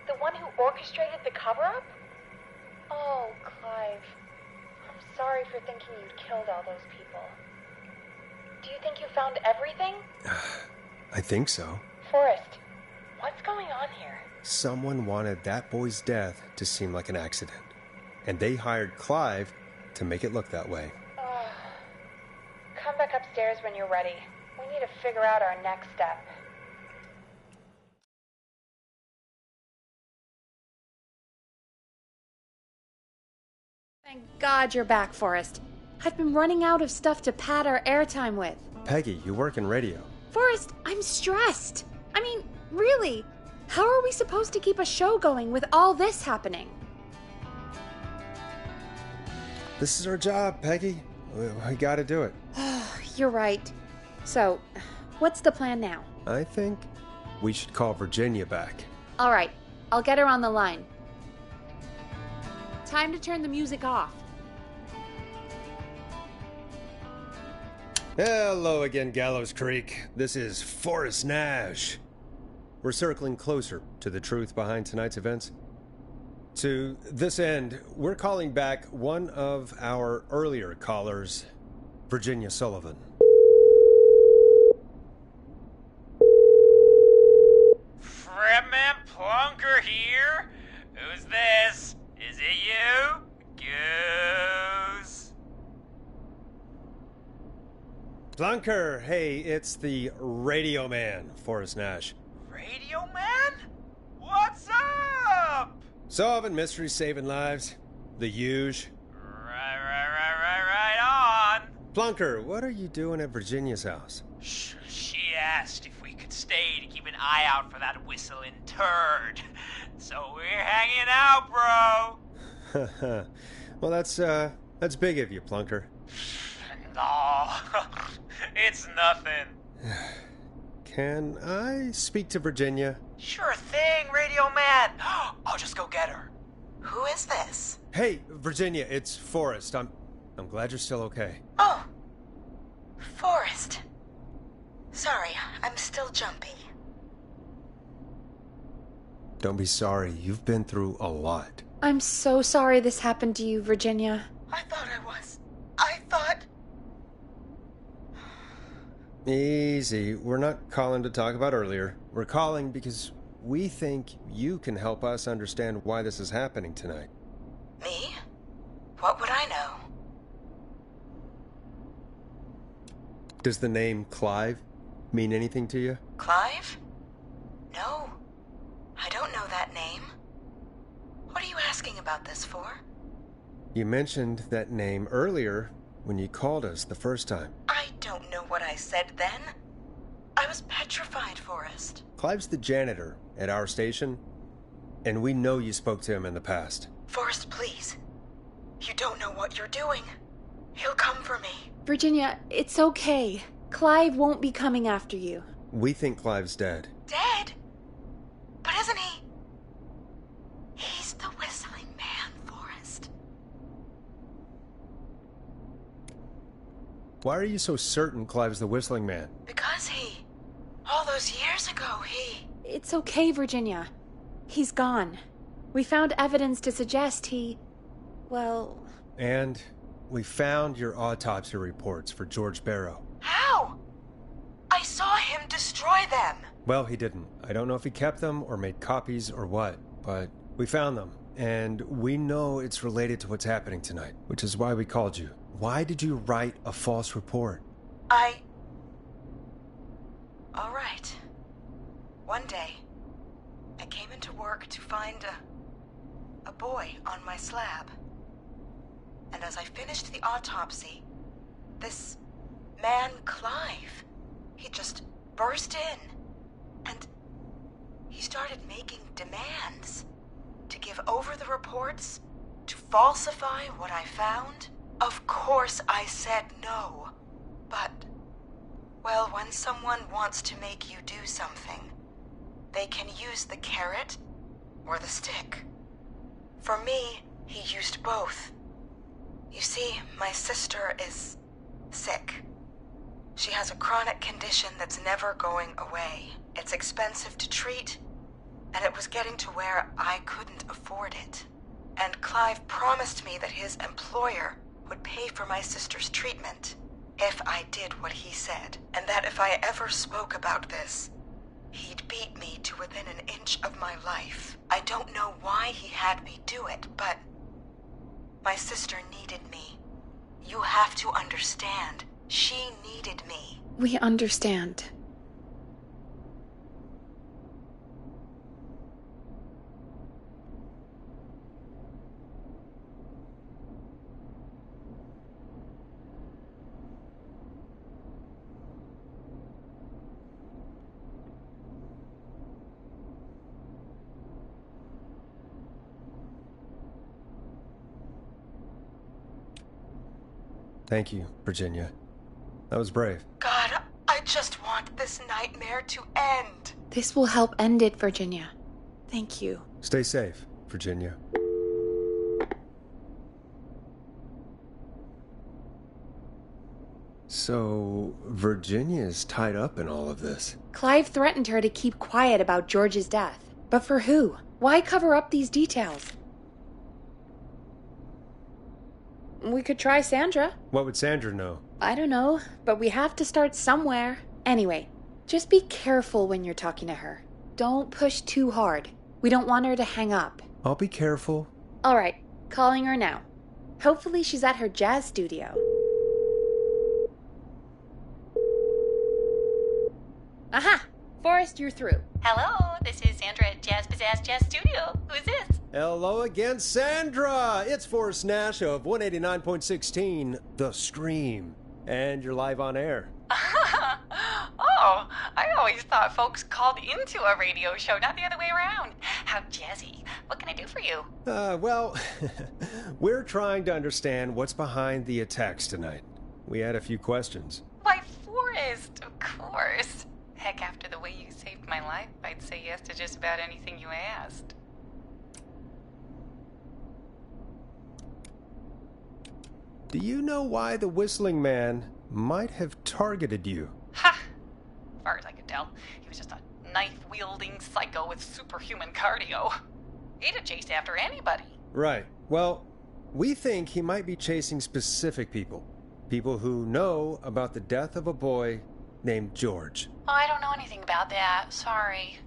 The one who orchestrated the cover-up? Oh, Clive. I'm sorry for thinking you'd killed all those people. Do you think you found everything? I think so. Forrest, what's going on here? Someone wanted that boy's death to seem like an accident. And they hired Clive to make it look that way. Come back upstairs when you're ready. We need to figure out our next step. Thank God you're back, Forrest. I've been running out of stuff to pad our airtime with. Peggy, you work in radio. Forrest, I'm stressed. I mean, really, how are we supposed to keep a show going with all this happening? This is our job, Peggy. We gotta do it. You're right. So, what's the plan now? I think we should call Virginia back. All right, I'll get her on the line. Time to turn the music off. Hello again, Gallows Creek. This is Forrest Nash. We're circling closer to the truth behind tonight's events. To this end, we're calling back one of our earlier callers, Virginia Sullivan. Fredman Plunker here? Who's this? Is it you? Goose. Plunker, hey, it's the Radio Man, Forrest Nash. Radio Man? What's up? Solving mysteries, saving lives. The huge. Right on. Plunker, what are you doing at Virginia's house? She asked if we could stay to keep an eye out for that whistling turd. So we're hanging out, bro. Well, that's big of you, Plunker. No, it's nothing. Can I speak to Virginia? Sure thing, Radio Man. I'll just go get her. Who is this? Hey, Virginia, it's Forrest. I'm glad you're still okay. Oh, Forrest. Sorry, I'm still jumpy. Don't be sorry. You've been through a lot. I'm so sorry this happened to you, Virginia. I thought I was. I thought... Easy. We're not calling to talk about earlier. We're calling because we think you can help us understand why this is happening tonight. Me? What would I know? Does the name Clive mean anything to you? Clive? No. I don't know that name. What are you asking about this for? You mentioned that name earlier when you called us the first time. I don't know what I said then. I was petrified, Forrest. Clive's the janitor at our station, and we know you spoke to him in the past. Forrest, please. You don't know what you're doing. He'll come for me. Virginia, it's okay. Clive won't be coming after you. We think Clive's dead. Dead? But isn't he? He's the whistling man, Forrest. Why are you so certain Clive's the whistling man? Because he... all those years ago, he... It's okay, Virginia. He's gone. We found evidence to suggest he... well... And we found your autopsy reports for George Barrow. How? I saw him destroy them. Well, he didn't. I don't know if he kept them or made copies or what, but we found them. And we know it's related to what's happening tonight, which is why we called you. Why did you write a false report? All right. One day, I came into work to find a boy on my slab. And as I finished the autopsy, this man, Clive, he just burst in. And he started making demands to give over the reports, to falsify what I found. Of course I said no. But, well, when someone wants to make you do something, they can use the carrot or the stick. For me, he used both. You see, my sister is sick. She has a chronic condition that's never going away. It's expensive to treat, and it was getting to where I couldn't afford it. And Clive promised me that his employer would pay for my sister's treatment if I did what he said, and that if I ever spoke about this, he'd beat me to within an inch of my life. I don't know why he had me do it, but my sister needed me. You have to understand. She needed me. We understand. Thank you, Virginia. That was brave. God, I just want this nightmare to end. This will help end it, Virginia. Thank you. Stay safe, Virginia. So, Virginia is tied up in all of this. Clive threatened her to keep quiet about George's death. But for who? Why cover up these details? We could try Sandra. What would Sandra know? I don't know, but we have to start somewhere. Anyway, just be careful when you're talking to her. Don't push too hard. We don't want her to hang up. I'll be careful. All right, calling her now. Hopefully she's at her jazz studio. Aha! Forrest, you're through. Hello, this is Sandra at Jazz Pizzazz Jazz Studio. Who is this? Hello again, Sandra! It's Forrest Nash of 189.16, The Stream. And you're live on air. Oh, I always thought folks called into a radio show, not the other way around. How jazzy. What can I do for you? Well, we're trying to understand what's behind the attacks tonight. We had a few questions. Why, Forrest, of course. Heck, after the way you saved my life, I'd say yes to just about anything you asked. Do you know why the Whistling Man might have targeted you? Ha! As far as I could tell, he was just a knife-wielding psycho with superhuman cardio. He'd have chased after anybody. Right. Well, we think he might be chasing specific people. People who know about the death of a boy named George. Oh, I don't know anything about that. Sorry.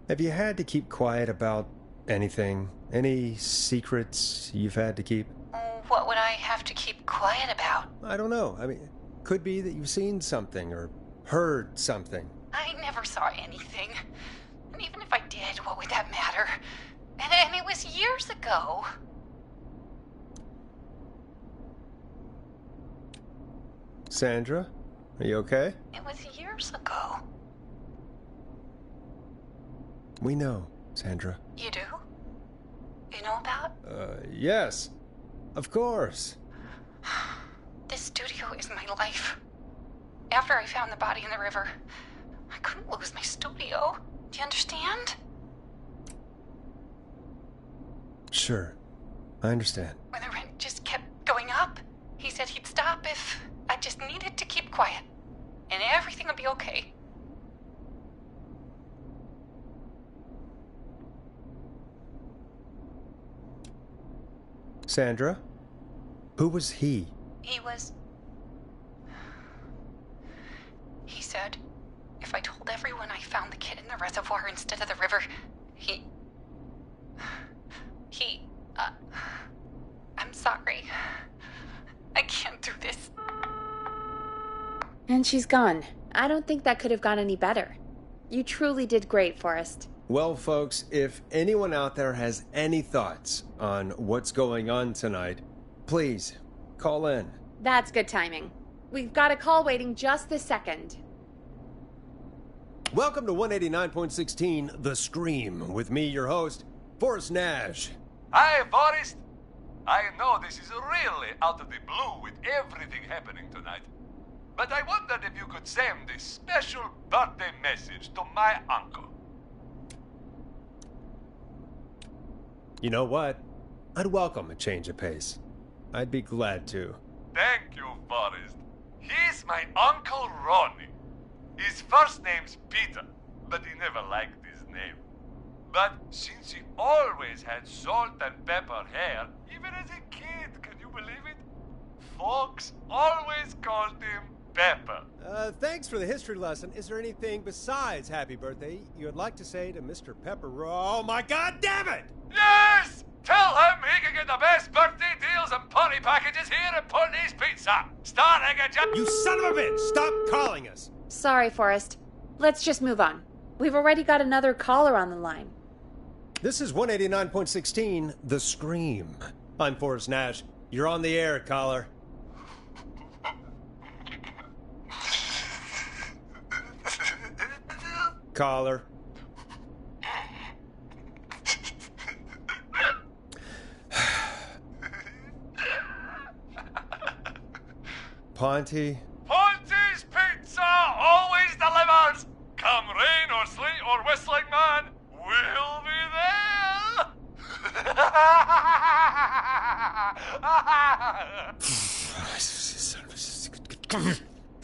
Have you had to keep quiet about anything? Any secrets you've had to keep? What would I have to keep quiet about? I don't know. I mean, could be that you've seen something or heard something. I never saw anything. And even if I did, what would that matter? And it was years ago. Sandra, are you okay? It was years ago. We know, Sandra. You do? You know about? Yes. Of course. This studio is my life. After I found the body in the river, I couldn't lose my studio. Do you understand? Sure. I understand. When the rent just kept going up, he said he'd stop if I just needed to keep quiet. And everything would be okay. Sandra? Who was he? He said if I told everyone I found the kid in the reservoir instead of the river, I'm sorry. I can't do this. And she's gone. I don't think that could have gone any better. You truly did great, Forrest. Well, folks, if anyone out there has any thoughts on what's going on tonight, please call in. That's good timing. We've got a call waiting just this second. Welcome to 189.16 The Scream, with me, your host, Forrest Nash. Hi, Forrest. I know this is really out of the blue with everything happening tonight, but I wondered if you could send this special birthday message to my uncle. You know what? I'd welcome a change of pace. I'd be glad to. Thank you, Forrest. He's my Uncle Ronnie. His first name's Peter, but he never liked his name. But since he always had salt and pepper hair, even as a kid, can you believe it? Folks always called him Pepper. Thanks for the history lesson. Is there anything besides happy birthday you would like to say to Mr. Pepper? Oh my god damn it! Yes! Tell him he can get the best birthday deals and party packages here at Putney's Pizza. Starting at You son of a bitch! Stop calling us! Sorry, Forrest. Let's just move on. We've already got another caller on the line. This is 189.16 The Scream. I'm Forrest Nash. You're on the air, caller. Caller. Ponty. Ponty's Pizza always delivers. Come rain or sleet or whistling man, we'll be there.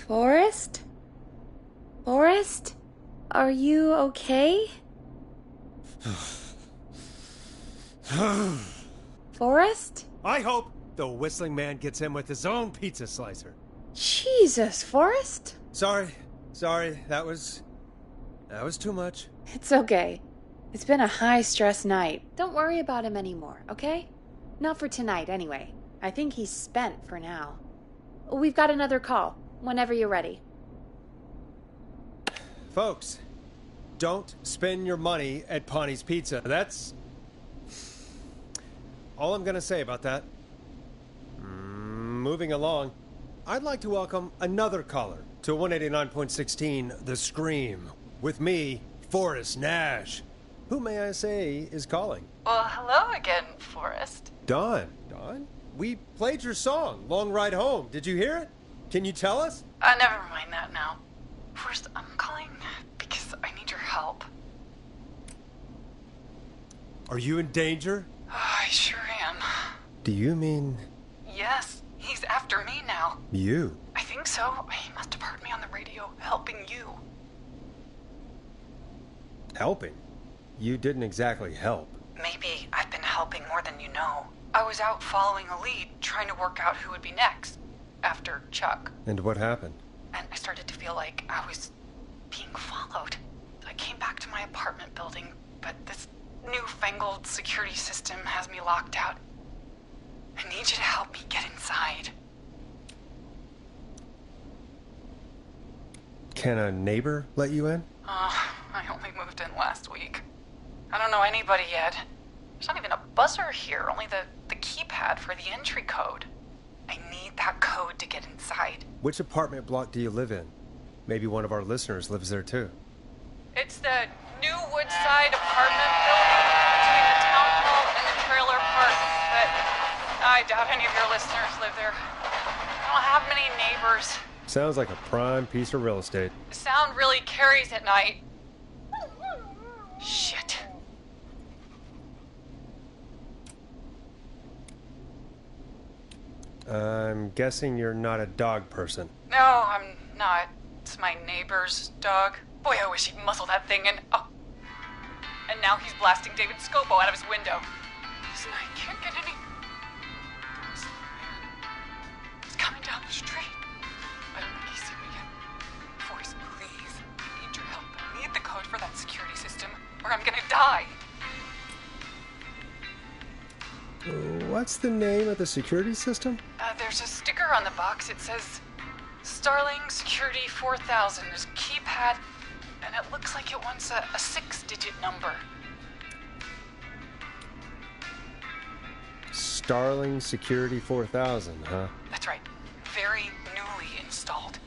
Forrest? Forrest? Are you okay? Forrest? I hope the Whistling Man gets him with his own pizza slicer. Jesus, Forrest? Sorry. That was too much. It's okay. It's been a high-stress night. Don't worry about him anymore, okay? Not for tonight, anyway. I think he's spent for now. We've got another call, whenever you're ready. Folks, don't spend your money at Ponty's Pizza. That's all I'm gonna say about that. Moving along, I'd like to welcome another caller to 189.16 The Scream, with me, Forrest Nash. Who may I say is calling? Well, hello again, Forrest. Dawn. Dawn? We played your song, Long Ride Home. Did you hear it? Can you tell us? Never mind that now. First, I'm calling because I need your help. Are you in danger? I sure am. Do you mean... Yes, he's after me now. you? I think so. He must have heard me on the radio helping you. Helping? You didn't exactly help. Maybe I've been helping more than you know. I was out following a lead, trying to work out who would be next, after Chuck. And what happened? And I started to feel like I was being followed. I came back to my apartment building, but this newfangled security system has me locked out. I need you to help me get inside. Can a neighbor let you in? I only moved in last week. I don't know anybody yet. There's not even a buzzer here, only the keypad for the entry code. I need that code to get inside. Which apartment block do you live in? Maybe one of our listeners lives there too. It's the new Woodside apartment building between the town hall and the trailer park, but I doubt any of your listeners live there. I don't have many neighbors. Sounds like a prime piece of real estate. The sound really carries at night. Shit. I'm guessing you're not a dog person. No, I'm not. It's my neighbor's dog. Boy, I wish he'd muzzle that thing and... Oh. And now he's blasting David Scopo out of his window. Listen, I can't get any... This man is coming down the street. I don't think he's seen me yet. Boys, please. I need your help. I need the code for that security system, or I'm gonna die. What's the name of the security system? There's a sticker on the box. It says Starling Security 4000. There's a keypad, and it looks like it wants a 6-digit number. Starling Security 4000, huh? That's right. Very newly installed.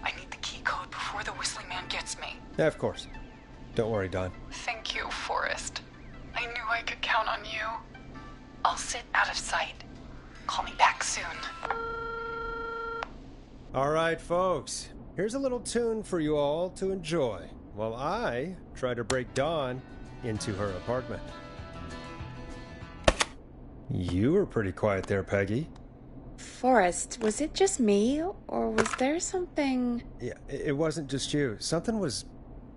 I need the key code before the Whistling Man gets me. Yeah, of course. Don't worry, Don. Thank you, Forrest. I knew I could count on you. I'll sit out of sight. Call me back soon. All right, folks. Here's a little tune for you all to enjoy while I try to break Dawn into her apartment. You were pretty quiet there, Peggy. Forrest, was it just me, or was there something... Yeah, it wasn't just you. Something was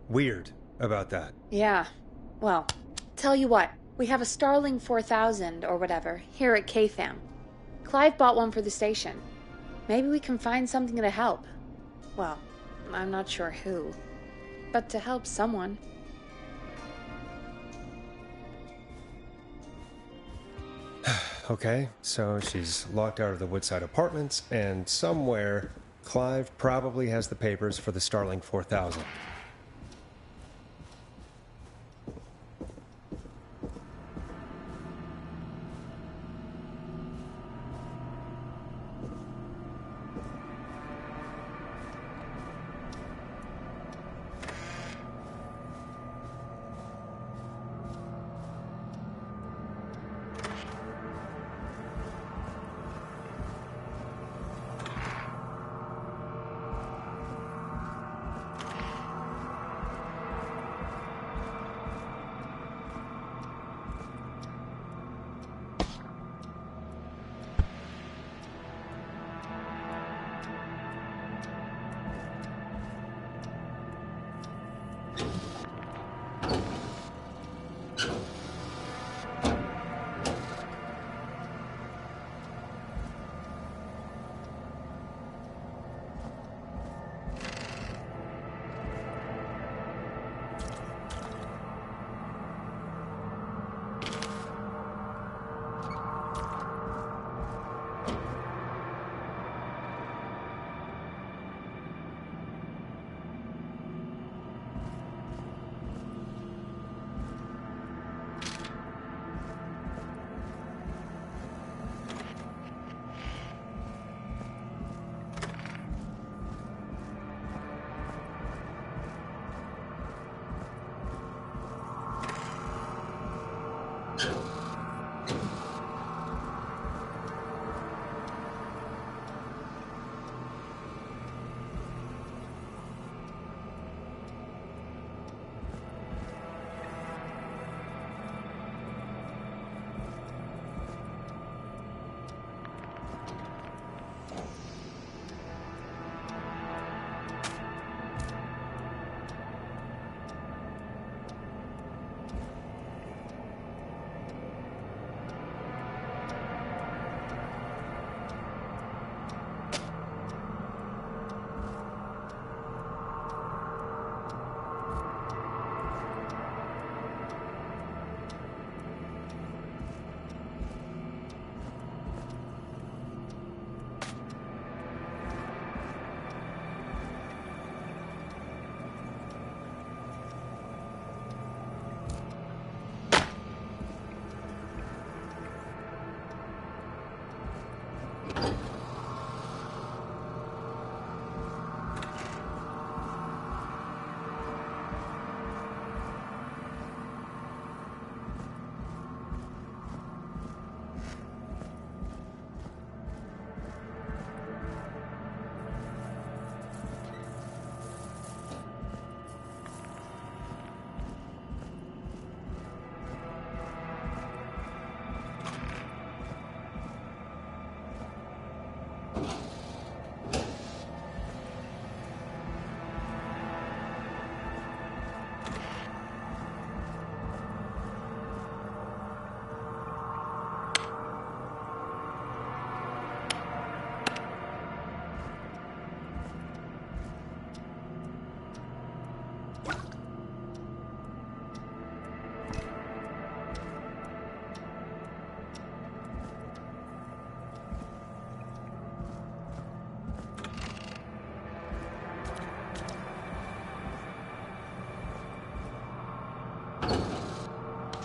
weird about that. Yeah. Well, tell you what. We have a Starling 4000, or whatever, here at KFAM. Clive bought one for the station. Maybe we can find something to help. Well, I'm not sure who. But to help someone. Okay, so she's locked out of the Woodside Apartments, and somewhere, Clive probably has the papers for the Starling 4000.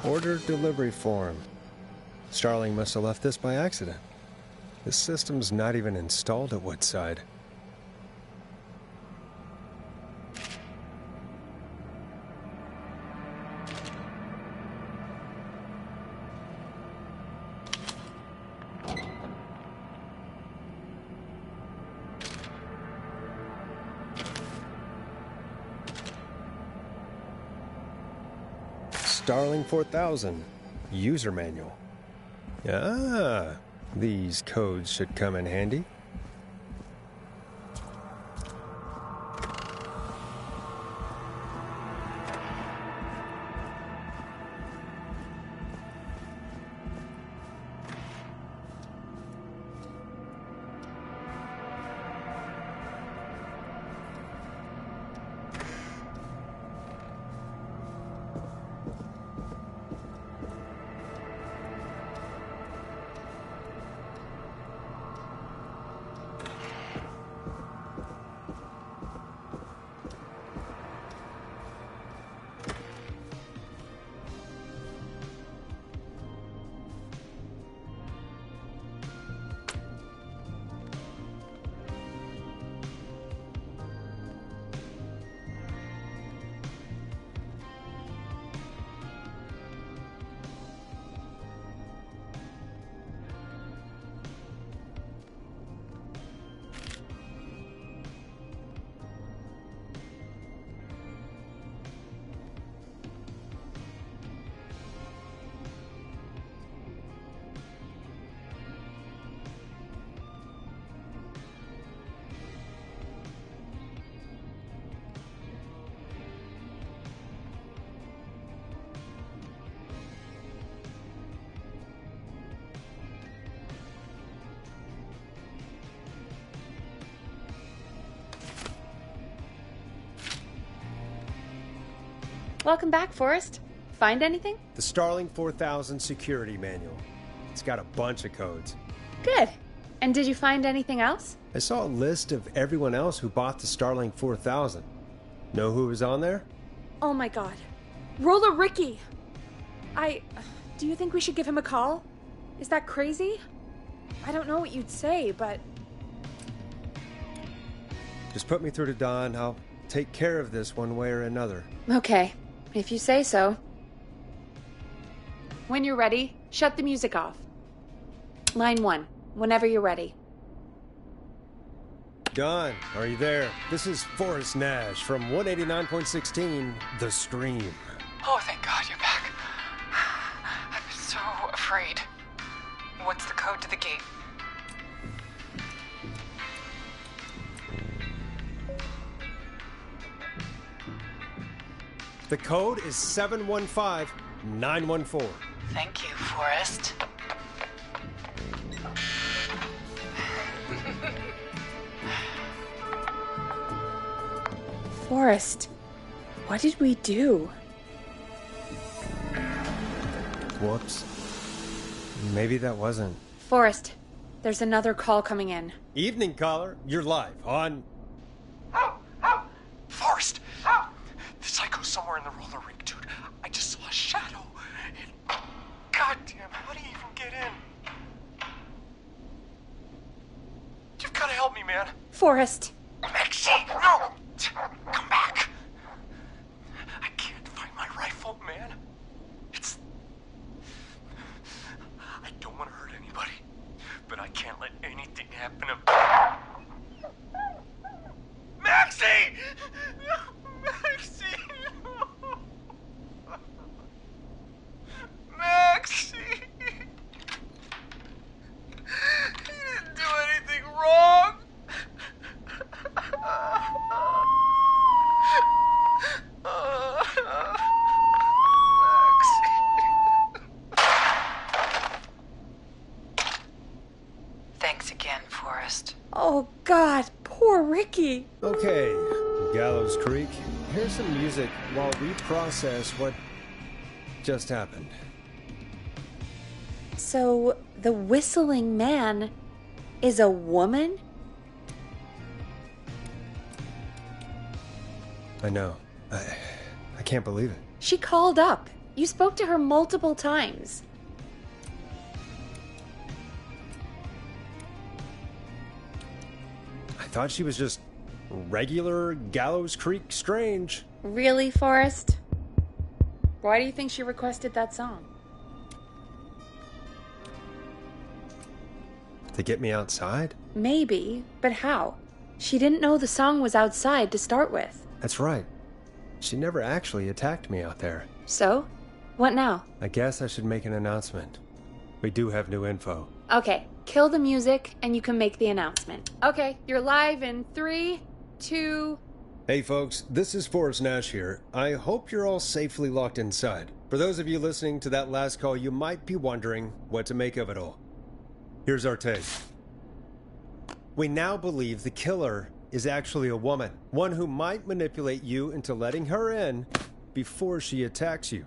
Order delivery form. Starling must have left this by accident. This system's not even installed at Woodside. Starling 4000 user manual. Ah, these codes should come in handy. Welcome back, Forrest. Find anything? The Starling 4000 security manual. It's got a bunch of codes. Good. And did you find anything else? I saw a list of everyone else who bought the Starling 4000. Know who was on there? Oh my god. Roller Ricky! Do you think we should give him a call? Is that crazy? I don't know what you'd say, but... Just put me through to Don. I'll take care of this one way or another. Okay, if you say so. When you're ready, shut the music off. Line 1, whenever you're ready. Don, are you there? This is Forrest Nash from 189.16, The Scream. Oh, thank God you're back. I've been so afraid. What's the code to the gate? The code is 715914. Thank you, Forrest. Forrest, what did we do? Whoops. Maybe that wasn't. Forrest, there's another call coming in. Evening, caller. You're live on... Forrest! The psycho's somewhere in the roller rink, dude. I just saw a shadow. Goddamn, how do you even get in? You've got to help me, man. Forrest. Maxie, no! Come back. I can't find my rifle, man. I don't want to hurt anybody, but I can't let anything happen to... Maxie! Maxie! Maxie! You didn't do anything wrong! Thanks again, Forrest. Oh, God, poor Ricky. Okay, Gallows Creek. Here's some music while we process what just happened. So, the whistling man is a woman? I know. I can't believe it. She called up. You spoke to her multiple times. I thought she was just regular Gallows Creek Strange. Really, Forrest? Why do you think she requested that song? To get me outside? Maybe, but how? She didn't know the song was outside to start with. That's right. She never actually attacked me out there. So? What now? I guess I should make an announcement. We do have new info. Okay, kill the music and you can make the announcement. Okay, you're live in 3, 2... Hey folks, this is Forrest Nash here. I hope you're all safely locked inside. For those of you listening to that last call, you might be wondering what to make of it all. Here's our take. We now believe the killer is actually a woman. One who might manipulate you into letting her in before she attacks you.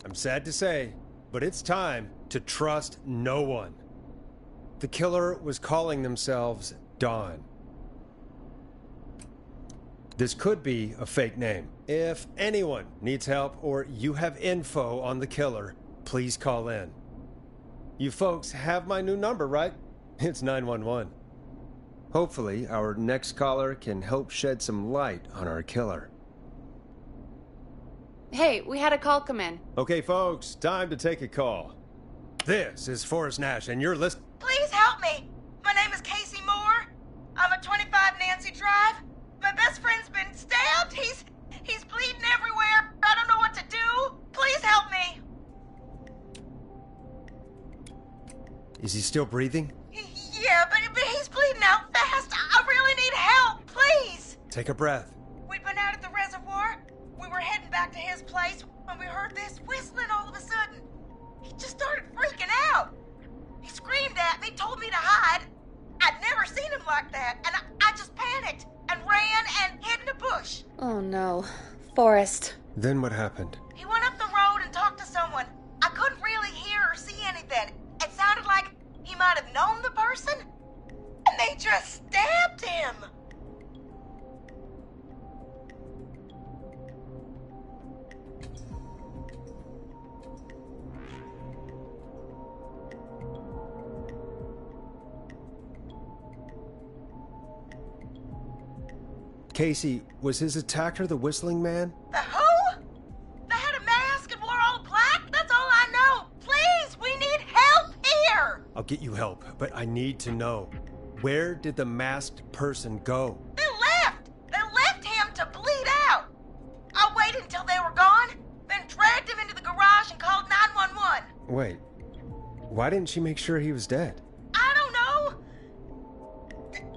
I'm sad to say, but it's time to trust no one. The killer was calling themselves Dawn. This could be a fake name. If anyone needs help or you have info on the killer, please call in. You folks have my new number, right? It's 911. Hopefully, our next caller can help shed some light on our killer. Hey, we had a call come in. Okay, folks, time to take a call. This is Forrest Nash, and you're listening. Please help me. My name is Casey Moore. I'm at 25 Nancy Drive. My best friend's been stabbed. He's bleeding everywhere. I don't know what to do. Please help me. Is he still breathing? Yeah, but he's bleeding out fast. I really need help. Please. Take a breath. We'd been out at the reservoir. We were heading back to his place when we heard this whistling all of a sudden. He just started freaking out. He screamed at me, told me to hide. I'd never seen him like that, and I just panicked and ran and hid in a bush. Oh no. Forrest. Then what happened? He went up the road and talked to someone. I couldn't really hear or see anything. It sounded like he might have known the person, and they just stabbed him. Casey, was his attacker the whistling man? The who? They had a mask and wore all black? That's all I know. Please, we need help here. I'll get you help, but I need to know. Where did the masked person go? They left. They left him to bleed out. I waited until they were gone, then dragged him into the garage and called 911. Wait, why didn't she make sure he was dead? I don't know.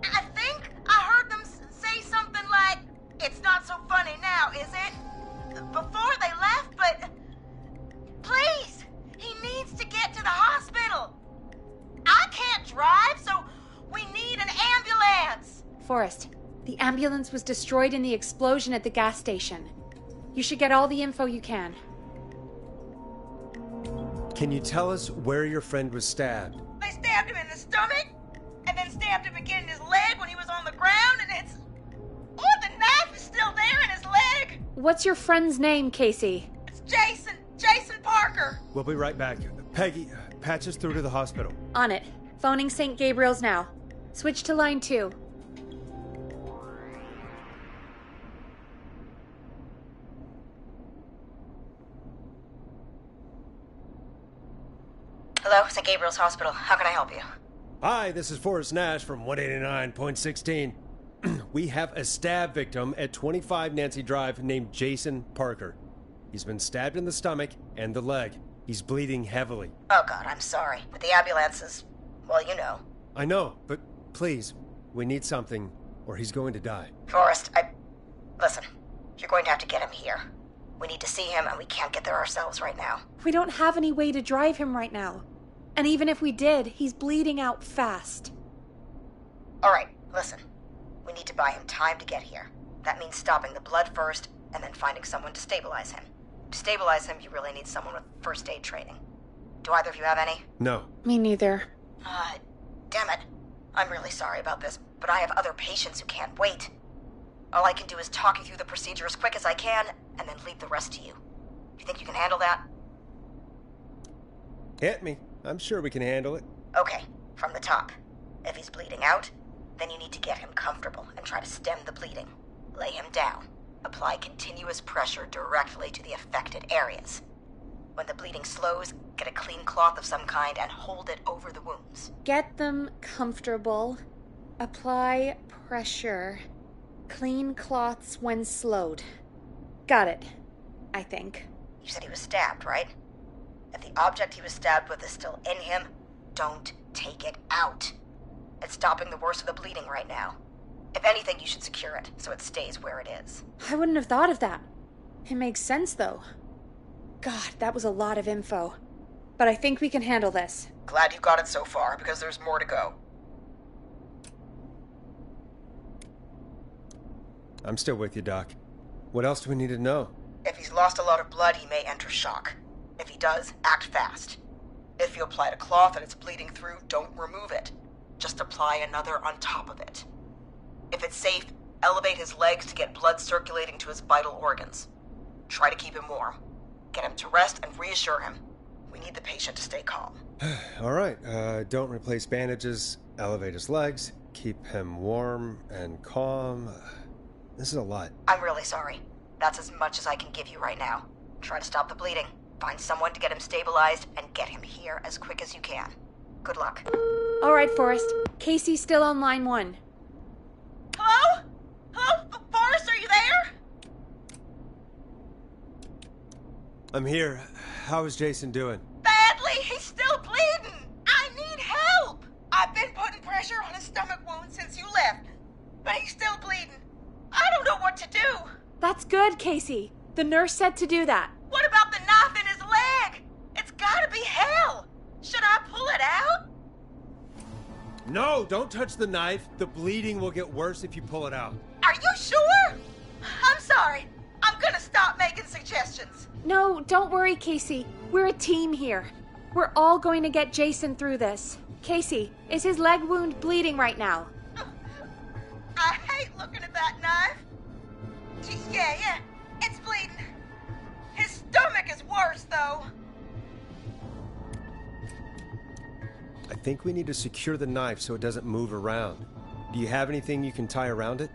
I think I heard them say something like, "It's not so funny now, is it?" before they left, but please, he needs to get to the hospital. I can't drive, so we need an ambulance. Forrest, the ambulance was destroyed in the explosion at the gas station. You should get all the info you can. Can you tell us where your friend was stabbed? They stabbed him in the stomach, and then stabbed him again in his leg when he was on the ground, and it's... Oh, the knife is still there in his leg! What's your friend's name, Casey? It's Jason Parker. We'll be right back. Peggy, patch us through to the hospital. On it. Phoning St. Gabriel's now. Switch to line 2. Hello, St. Gabriel's Hospital. How can I help you? Hi, this is Forrest Nash from 189.16. We have a stab victim at 25 Nancy Drive named Jason Parker. He's been stabbed in the stomach and the leg. He's bleeding heavily. Oh, God, I'm sorry. But the ambulance is... well, you know. I know, but please, we need something, or he's going to die. Forrest, Listen, you're going to have to get him here. We need to see him, and we can't get there ourselves right now. We don't have any way to drive him right now. And even if we did, he's bleeding out fast. All right, listen. We need to buy him time to get here. That means stopping the blood first, and then finding someone to stabilize him. To stabilize him, you really need someone with first aid training. Do either of you have any? No. Me neither. Damn it. I'm really sorry about this, but I have other patients who can't wait. All I can do is talk you through the procedure as quick as I can, and then leave the rest to you. Do you think you can handle that? Hit me. I'm sure we can handle it. Okay, from the top. If he's bleeding out, then you need to get him comfortable and try to stem the bleeding. Lay him down. Apply continuous pressure directly to the affected areas. When the bleeding slows, get a clean cloth of some kind and hold it over the wounds. Get them comfortable. Apply pressure. Clean cloths when slowed. Got it. I think. You said he was stabbed, right? If the object he was stabbed with is still in him, don't take it out. It's stopping the worst of the bleeding right now. If anything, you should secure it so it stays where it is. I wouldn't have thought of that. It makes sense, though. God, that was a lot of info. But I think we can handle this. Glad you got it so far, because there's more to go. I'm still with you, Doc. What else do we need to know? If he's lost a lot of blood, he may enter shock. If he does, act fast. If you applied a cloth and it's bleeding through, don't remove it. Just apply another on top of it. If it's safe, elevate his legs to get blood circulating to his vital organs. Try to keep him warm. Get him to rest and reassure him. We need the patient to stay calm. All right. Don't replace bandages. Elevate his legs. Keep him warm and calm. This is a lot. I'm really sorry. That's as much as I can give you right now. Try to stop the bleeding. Find someone to get him stabilized and get him here as quick as you can. Good luck. All right, Forrest. Casey's still on line 1. Hello? Hello? Forrest, are you there? I'm here. How is Jason doing? Badly. He's still bleeding. I need help. I've been putting pressure on his stomach wound since you left, but he's still bleeding. I don't know what to do. That's good, Casey. The nurse said to do that. What about the knife in his leg? It's gotta be hell. Should I pull it out? No, don't touch the knife. The bleeding will get worse if you pull it out. Are you sure? I'm sorry. I'm gonna stop making suggestions. No, don't worry, Casey. We're a team here. We're all going to get Jason through this. Casey, is his leg wound bleeding right now? I hate looking at that knife. Yeah, it's bleeding. His stomach is worse, though. I think we need to secure the knife so it doesn't move around. Do you have anything you can tie around it?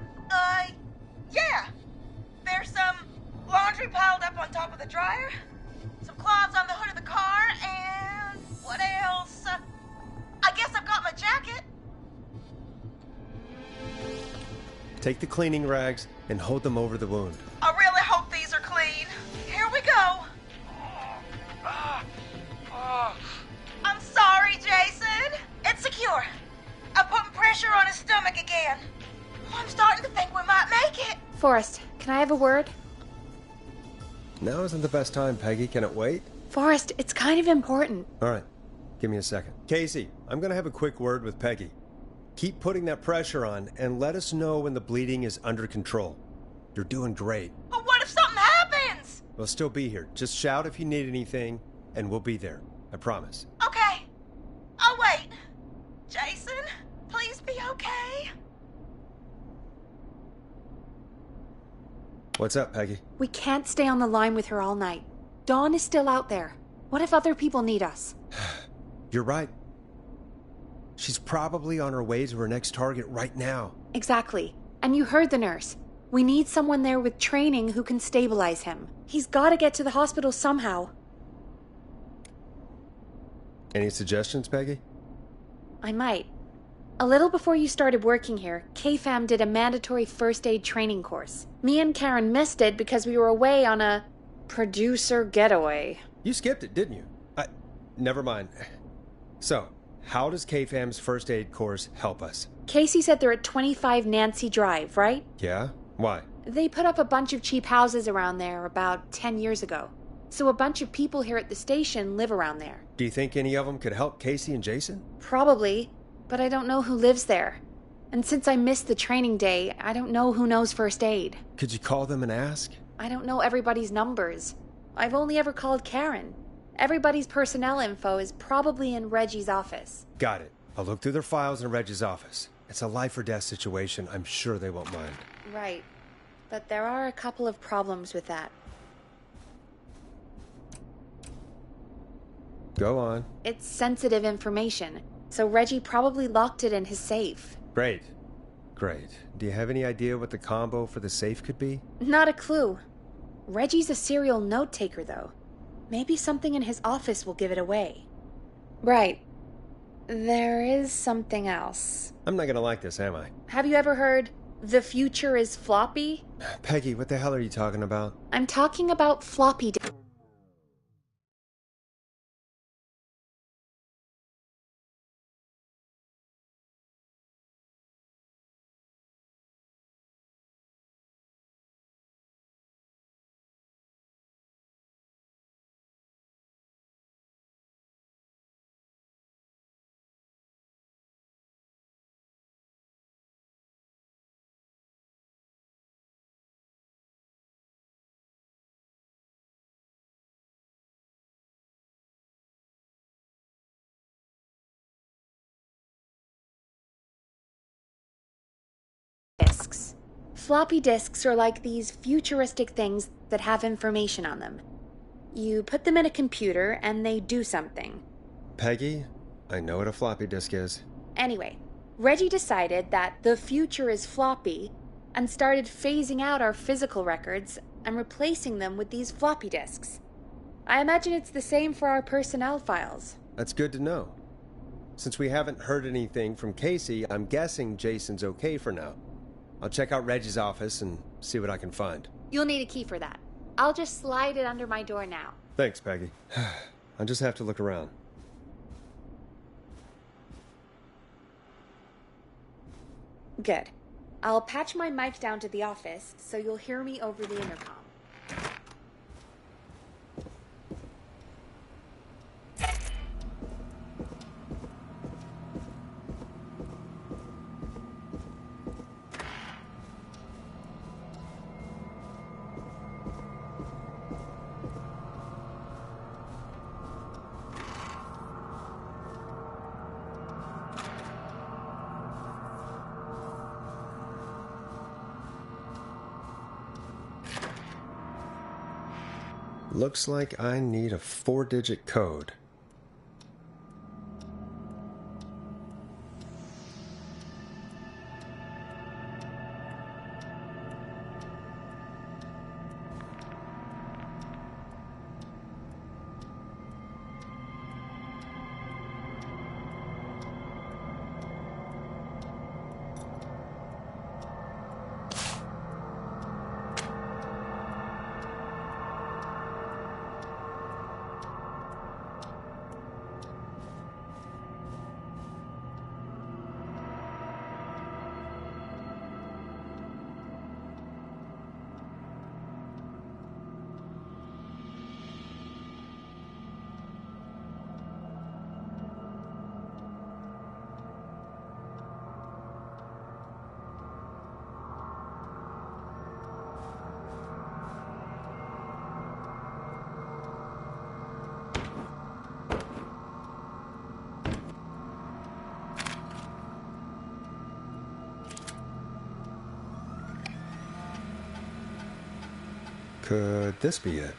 Yeah. There's some laundry piled up on top of the dryer, some cloths on the hood of the car, and what else? I guess I've got my jacket. Take the cleaning rags and hold them over the wound. I really hope these are clean. Here we go. I'm sorry, Jason. It's secure. I'm putting pressure on his stomach again. I'm starting to think we might make it. Forrest, can I have a word? Now isn't the best time, Peggy. Can it wait? Forrest, it's kind of important. All right. Give me a second. Casey, I'm going to have a quick word with Peggy. Keep putting that pressure on and let us know when the bleeding is under control. You're doing great. But what if something happens? We'll still be here. Just shout if you need anything, and we'll be there. I promise. Okay. I'll wait. Jason, please be okay. What's up, Peggy? We can't stay on the line with her all night. Dawn is still out there. What if other people need us? You're right. She's probably on her way to her next target right now. Exactly. And you heard the nurse. We need someone there with training who can stabilize him. He's got to get to the hospital somehow. Any suggestions, Peggy? I might. A little before you started working here, KFAM did a mandatory first aid training course. Me and Karen missed it because we were away on a producer getaway. You skipped it, didn't you? Never mind. So, how does KFAM's first aid course help us? Casey said they're at 25 Nancy Drive, right? Yeah? Why? They put up a bunch of cheap houses around there about 10 years ago. So a bunch of people here at the station live around there. Do you think any of them could help Casey and Jason? Probably, but I don't know who lives there. And since I missed the training day, I don't know who knows first aid. Could you call them and ask? I don't know everybody's numbers. I've only ever called Karen. Everybody's personnel info is probably in Reggie's office. Got it. I'll look through their files in Reggie's office. It's a life or death situation. I'm sure they won't mind. Right. But there are a couple of problems with that. Go on. It's sensitive information, so Reggie probably locked it in his safe. Great. Great. Do you have any idea what the combo for the safe could be? Not a clue. Reggie's a serial note-taker, though. Maybe something in his office will give it away. Right. There is something else. I'm not gonna like this, am I? Have you ever heard, the future is floppy? Peggy, what the hell are you talking about? I'm talking about floppy disks. Floppy disks are like these futuristic things that have information on them. You put them in a computer and they do something. Peggy, I know what a floppy disk is. Anyway, Reggie decided that the future is floppy and started phasing out our physical records and replacing them with these floppy disks. I imagine it's the same for our personnel files. That's good to know. Since we haven't heard anything from Casey, I'm guessing Jason's okay for now. I'll check out Reggie's office and see what I can find. You'll need a key for that. I'll just slide it under my door now. Thanks, Peggy. I'll just have to look around. Good. I'll patch my mic down to the office so you'll hear me over the intercom. Looks like I need a 4-digit code. Could this be it?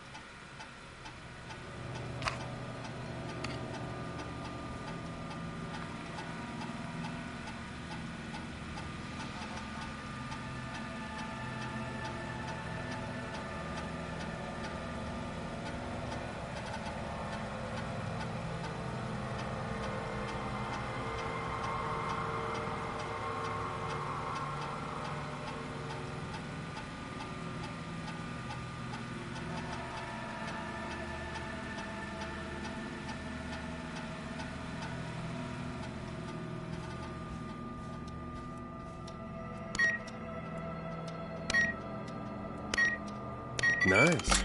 Nice.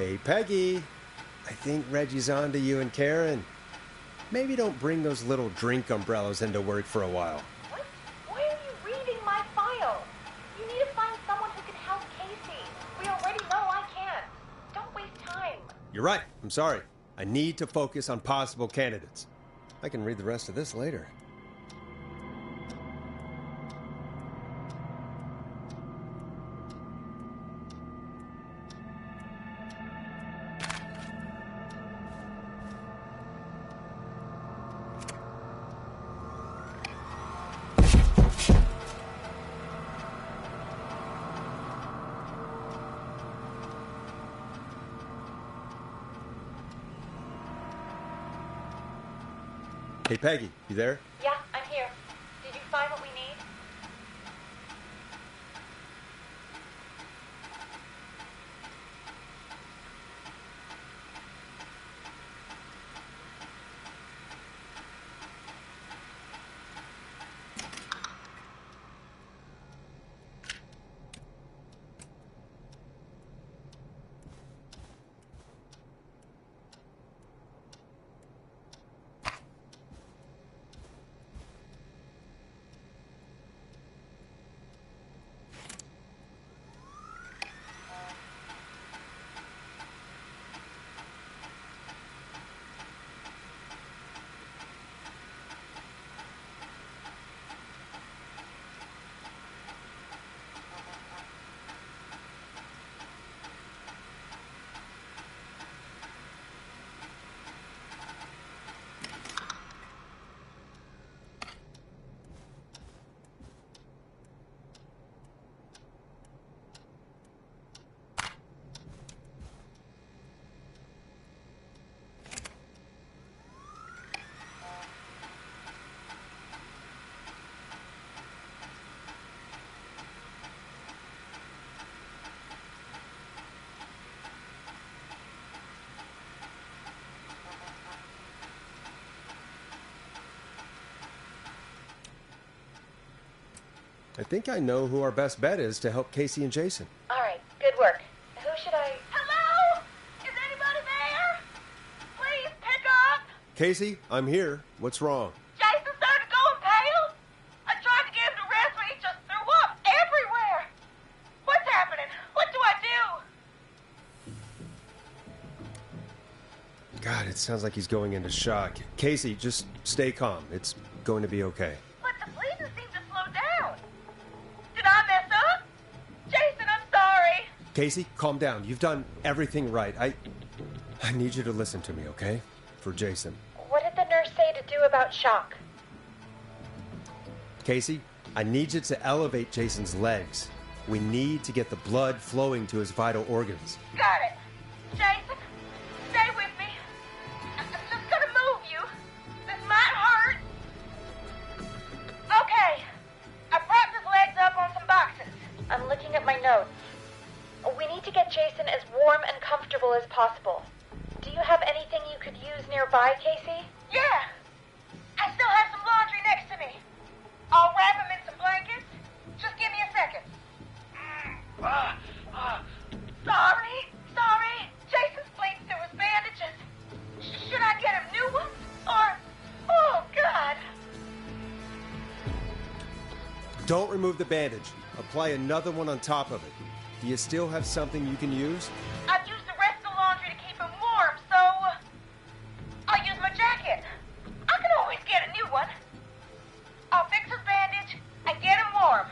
Hey, Peggy. I think Reggie's on to you and Karen. Maybe don't bring those little drink umbrellas into work for a while. What? Why are you reading my file? You need to find someone who can help Casey. We already know I can't. Don't waste time. You're right. I'm sorry. I need to focus on possible candidates. I can read the rest of this later. Hey, Peggy, you there? Yeah, I'm here. Did you find what we need? I think I know who our best bet is to help Casey and Jason. All right, good work. Who should I... Hello? Is anybody there? Please pick up. Casey, I'm here. What's wrong? Jason started going pale. I tried to get him to rest, but he just threw up everywhere. What's happening? What do I do? God, it sounds like he's going into shock. Casey, just stay calm. It's going to be okay. But the bleeding seemed to slow down. Did I mess up? Jason, I'm sorry. Casey, calm down. You've done everything right. I need you to listen to me, okay? For Jason. What did the nurse say to do about shock? Casey, I need you to elevate Jason's legs. We need to get the blood flowing to his vital organs. Got it. Jason, stay with me. I'm just gonna move you. This might hurt. Okay. I propped his legs up on some boxes. I'm looking at my notes. We need to get Jason as warm and comfortable as possible. Do you have anything you could use nearby, Casey? Yeah. I still have some laundry next to me. I'll wrap him in some blankets. Just give me a second. Sorry. Jason's bleeding through his bandages. Should I get him new ones? Or... Oh, God. Don't remove the bandage. Apply another one on top of it. Do you still have something you can use? I've used the rest of the laundry to keep him warm, so... I'll use my jacket. I can always get a new one. I'll fix his bandage and get him warm.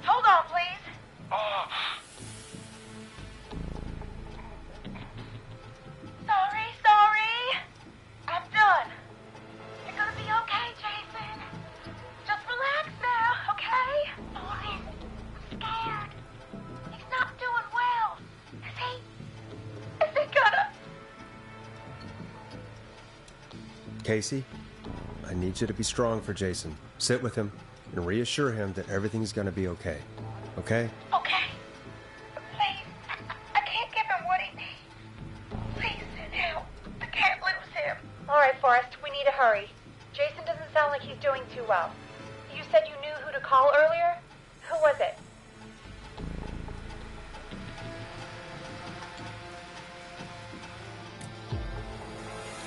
Hold on, please. Sorry. I'm done. You're gonna be okay, Jason. Just relax now, okay? Boys, I'm scared. He's not doing well. Is he gonna... Casey, I need you to be strong for Jason. Sit with him and reassure him that everything's going to be okay. Okay? Okay. Please, I can't give him what he needs. Please sit down. I can't lose him. All right, Forrest, we need to hurry. Jason doesn't sound like he's doing too well. You said you knew who to call earlier? Who was it?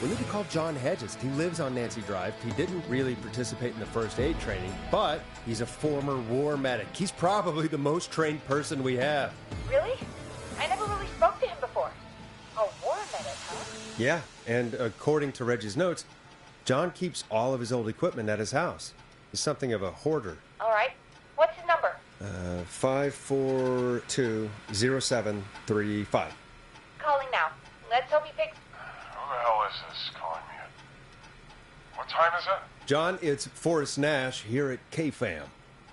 We need to call John Hedges. He lives on Nancy Drive. He didn't really participate in the first aid training, but he's a former war medic. He's probably the most trained person we have. Really? I never really spoke to him before. A war medic, huh? Yeah, and according to Reggie's notes, John keeps all of his old equipment at his house. He's something of a hoarder. All right. What's his number? 5420735. Calling now. Let's hope he picks... Who the hell is this calling me? What time is it? John, it's Forrest Nash here at K-Fam.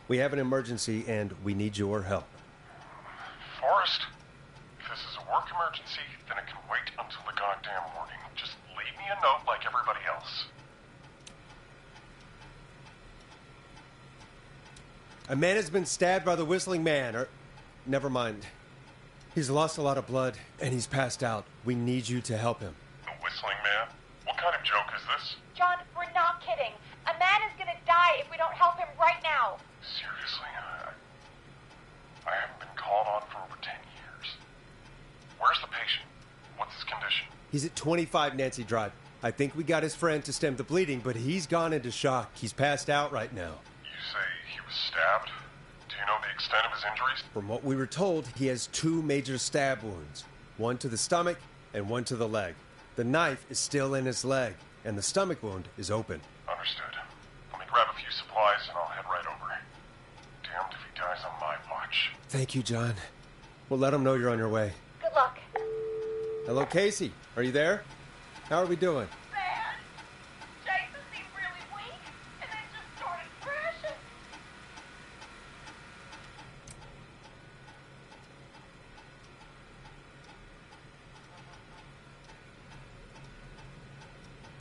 We have an emergency and we need your help. Forrest? If this is a work emergency, then it can wait until the goddamn morning. Just leave me a note like everybody else. A man has been stabbed by the Whistling Man, or... Never mind. He's lost a lot of blood, and he's passed out. We need you to help him. The Whistling Man? What kind of joke is this? John, we're not kidding. A man is gonna die if we don't help him right now. Seriously, I haven't been called on for over 10 years. Where's the patient? What's his condition? He's at 25 Nancy Drive. I think we got his friend to stem the bleeding, but he's gone into shock. He's passed out right now. You say he was stabbed? Do you know the extent of his injuries? From what we were told, he has 2 major stab wounds. One to the stomach and one to the leg. The knife is still in his leg, and the stomach wound is open. Understood. Let me grab a few supplies and I'll head right over. Damned if he dies on my watch. Thank you, John. We'll let him know you're on your way. Good luck. Hello, Casey. Are you there? How are we doing? Bad. Jason seemed really weak, and then just started crashing.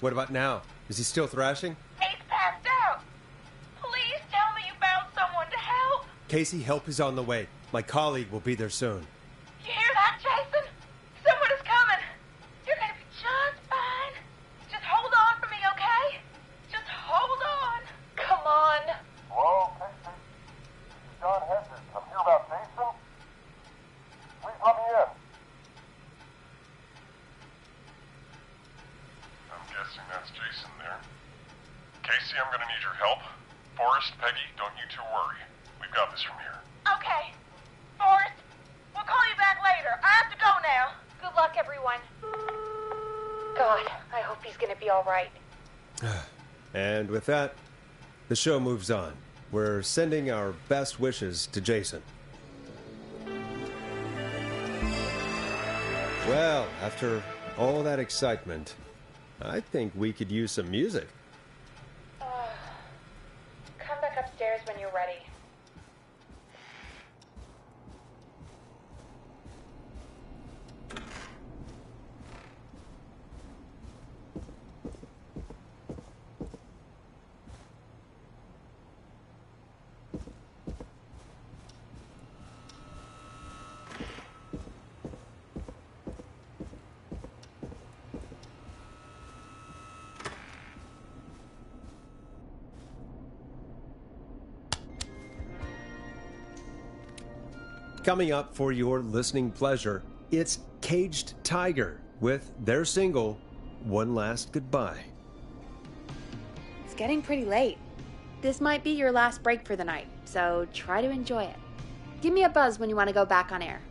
What about now? Is he still thrashing? He's passed out. Please tell me you found someone to help. Casey, help is on the way. My colleague will be there soon. You hear that, Jason? Someone is coming. You're gonna be just fine. Just hold on for me, okay? Just hold on. Come on. Hello, Casey. This is John Hedges. I'm here about Jason. Please let me in. I'm guessing that's Jason there. Casey, I'm gonna need your help. Forrest, Peggy, don't you two worry. We've got this from here. Okay. Forrest, we'll call you back later. I have to go now. Good luck, everyone. God, I hope he's gonna be all right. And with that, the show moves on. We're sending our best wishes to Jason. Well, after all that excitement, I think we could use some music. Come back upstairs when you're ready. Coming up for your listening pleasure, it's Caged Tiger with their single, One Last Goodbye. It's getting pretty late. This might be your last break for the night, so try to enjoy it. Give me a buzz when you want to go back on air.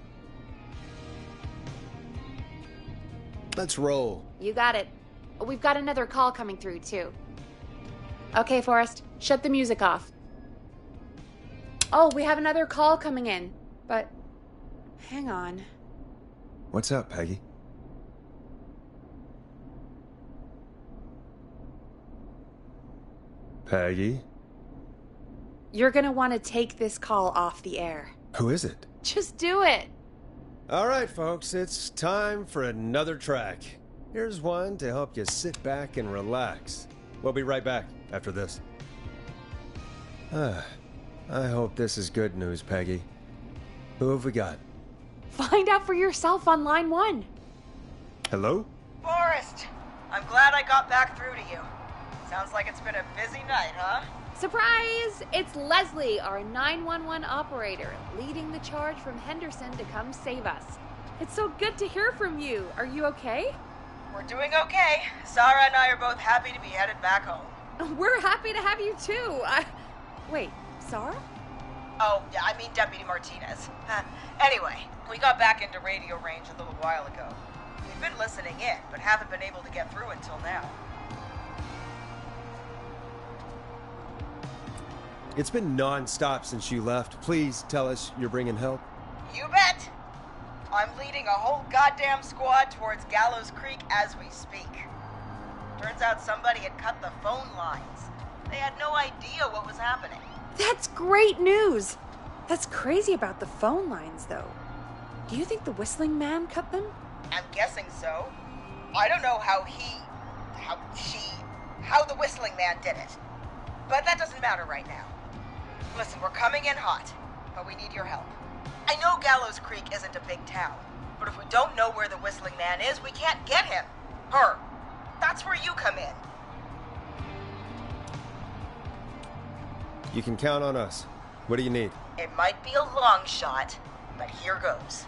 Let's roll. You got it. We've got another call coming through, too. Okay, Forrest, shut the music off. Oh, we have another call coming in, but hang on. What's up, Peggy? Peggy? You're gonna want to take this call off the air. Who is it? Just do it. All right, folks, it's time for another track. Here's one to help you sit back and relax. We'll be right back after this. I hope this is good news, Peggy. Who have we got? Find out for yourself on line 1. Hello? Forrest, I'm glad I got back through to you. Sounds like it's been a busy night, huh? Surprise! It's Leslie, our 911 operator, leading the charge from Henderson to come save us. It's so good to hear from you. Are you okay? We're doing okay. Sarah and I are both happy to be headed back home. We're happy to have you too. Wait, Sarah? Oh, yeah, I mean Deputy Martinez. Anyway, we got back into radio range a little while ago. We've been listening in, but haven't been able to get through until now. It's been non-stop since you left. Please tell us you're bringing help. You bet! I'm leading a whole goddamn squad towards Gallows Creek as we speak. Turns out somebody had cut the phone lines. They had no idea what was happening. That's great news. That's crazy about the phone lines, though. Do you think the Whistling Man cut them? I'm guessing so. I don't know how the Whistling Man did it. But that doesn't matter right now. Listen, we're coming in hot, but we need your help. I know Gallows Creek isn't a big town, but if we don't know where the Whistling Man is, we can't get him. Her. That's where you come in. You can count on us. What do you need? It might be a long shot, but here goes.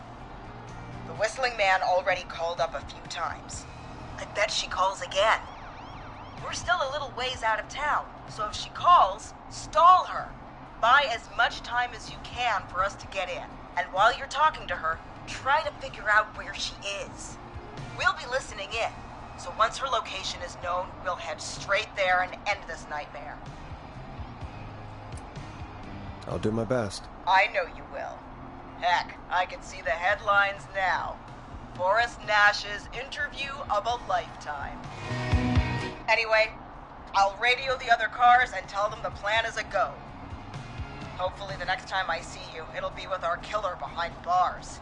The Whistling Man already called up a few times. I bet she calls again. We're still a little ways out of town, so if she calls, stall her. Buy as much time as you can for us to get in. And while you're talking to her, try to figure out where she is. We'll be listening in, so once her location is known, we'll head straight there and end this nightmare. I'll do my best. I know you will. Heck, I can see the headlines now. Forrest Nash's interview of a lifetime. Anyway, I'll radio the other cars and tell them the plan is a go. Hopefully the next time I see you, it'll be with our killer behind bars.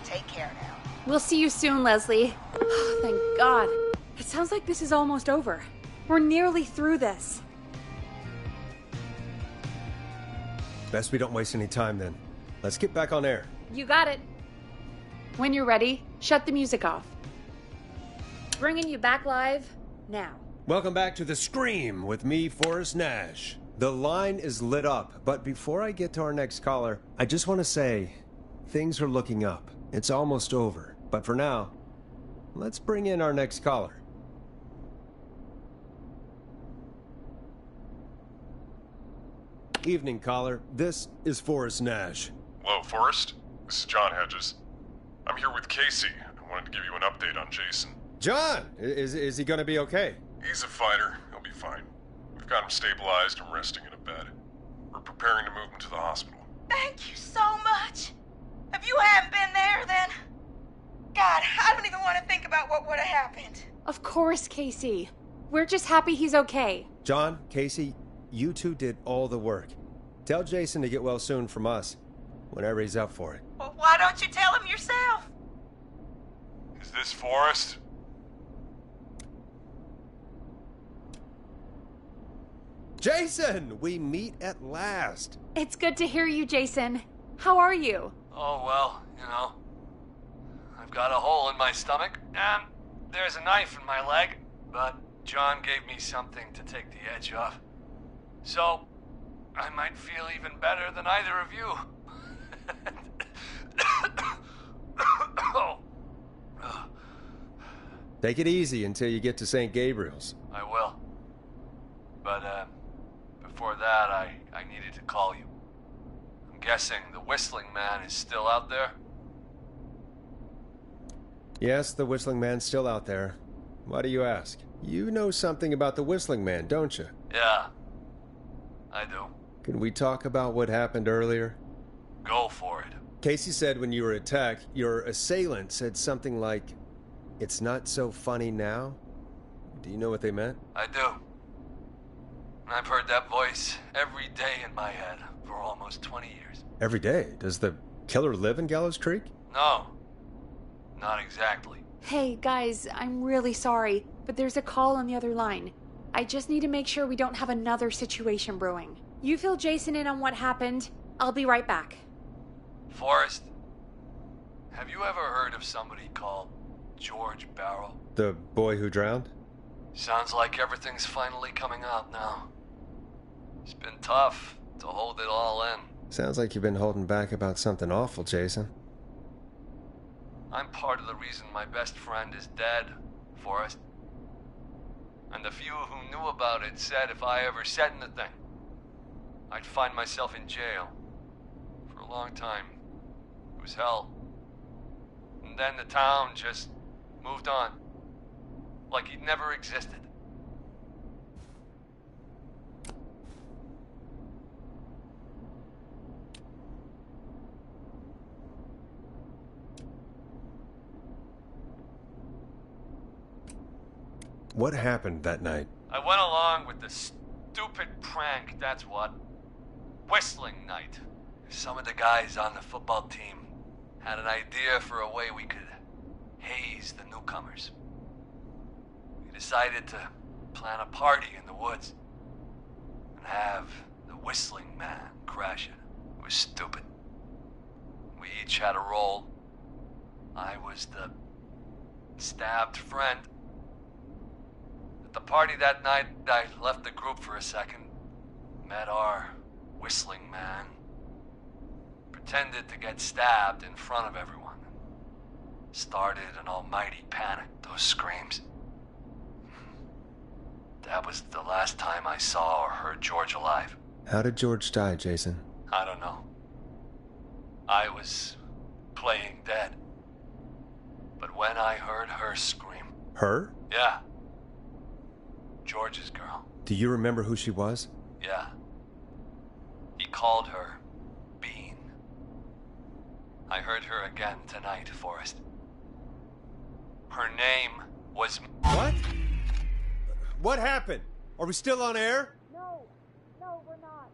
Take care now. We'll see you soon, Leslie. Oh, thank God. It sounds like this is almost over. We're nearly through this. Best we don't waste any time then. Let's get back on air. You got it. When you're ready, shut the music off. Bringing you back live now. Welcome back to The Scream with me, Forrest Nash. The line is lit up, but before I get to our next caller, I just want to say, things are looking up. It's almost over. But for now, let's bring in our next caller. Evening, caller. This is Forrest Nash. Hello, Forrest. This is John Hedges. I'm here with Casey. I wanted to give you an update on Jason. John! Is he gonna be okay? He's a fighter. He'll be fine. We've got him stabilized and resting in a bed. We're preparing to move him to the hospital. Thank you so much. If you hadn't been there, then... God, I don't even want to think about what would have happened. Of course, Casey. We're just happy he's okay. John, Casey, you two did all the work. Tell Jason to get well soon from us, whenever he's up for it. Well, why don't you tell him yourself? Is this Forrest? Jason! We meet at last. It's good to hear you, Jason. How are you? Oh, well, you know. I've got a hole in my stomach, and there's a knife in my leg, but John gave me something to take the edge off. So, I might feel even better than either of you. Take it easy until you get to St. Gabriel's. I will. But, before that, I needed to call you. I'm guessing the Whistling Man is still out there? Yes, the Whistling Man's still out there. Why do you ask? You know something about the Whistling Man, don't you? Yeah, I do. Can we talk about what happened earlier? Go for it. Casey said when you were attacked, your assailant said something like, "It's not so funny now." Do you know what they meant? I do. I've heard that voice every day in my head for almost 20 years. Every day? Does the killer live in Gallows Creek? No, not exactly. Hey, guys, I'm really sorry, but there's a call on the other line. I just need to make sure we don't have another situation brewing. You fill Jason in on what happened. I'll be right back. Forrest, have you ever heard of somebody called George Barrow? The boy who drowned? Sounds like everything's finally coming out now. It's been tough to hold it all in. Sounds like you've been holding back about something awful, Jason. I'm part of the reason my best friend is dead, Forrest. And the few who knew about it said if I ever said anything, I'd find myself in jail. For a long time. It was hell. And then the town just moved on. Like he'd never existed. What happened that night? I went along with the stupid prank, that's what. Whistling night. Some of the guys on the football team had an idea for a way we could haze the newcomers. We decided to plan a party in the woods and have the whistling man crash it. It was stupid. We each had a role. I was the stabbed friend. At the party that night, I left the group for a second, met our whistling man, pretended to get stabbed in front of everyone. Started an almighty panic, those screams. That was the last time I saw or heard George alive. How did George die, Jason? I don't know. I was playing dead. But when I heard her scream... Her? Yeah. George's girl. Do you remember who she was? Yeah. He called her Bean. I heard her again tonight, Forrest. Her name was... What? What happened? Are we still on air? No, we're not.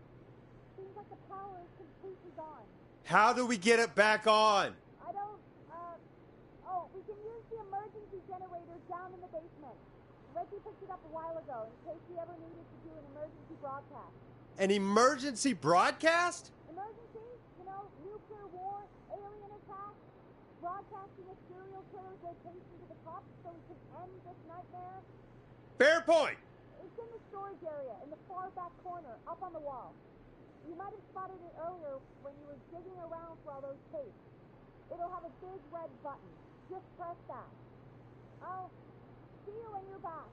Seems like the power is completely gone. How do we get it back on? I don't, we can use the emergency generator down in the basement. Reggie picked it up a while ago in case we ever needed to do an emergency broadcast. An emergency broadcast? Emergency? You know, nuclear war, alien attack, broadcasting a serial killer's location to the cops so we can end this nightmare. Fair point. It's in the storage area in the far back corner, up on the wall. You might have spotted it earlier when you were digging around for all those tapes. It'll have a big red button. Just press that. I'll see you when you're back.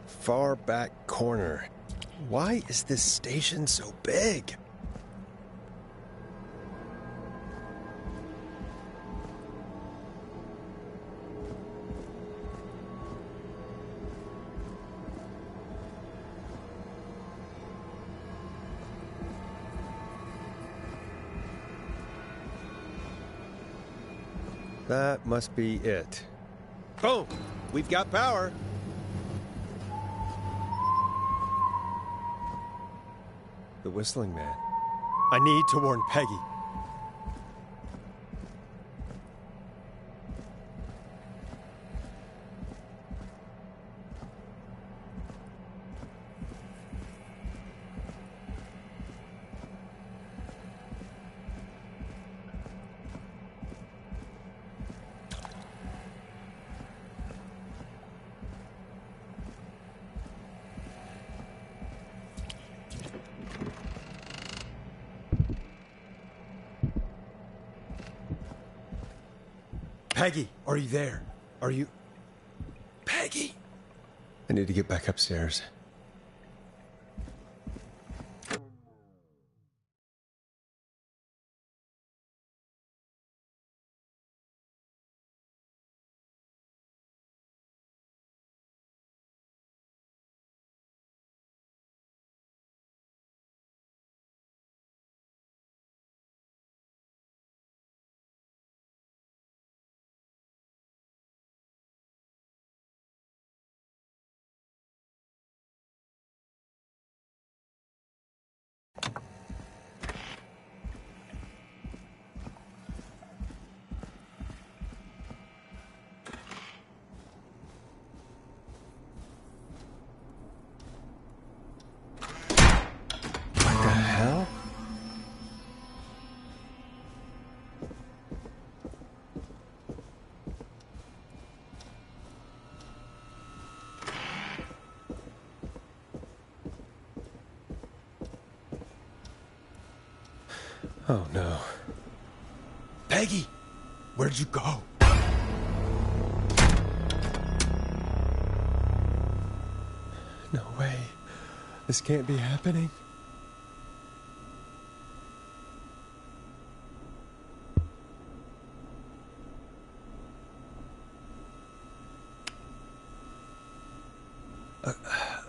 Far back corner. Why is this station so big? That must be it. Boom! We've got power. The whistling man. I need to warn Peggy. Peggy, are you there? Are you... Peggy? I need to get back upstairs. Oh no. Peggy! Where'd you go? No way. This can't be happening.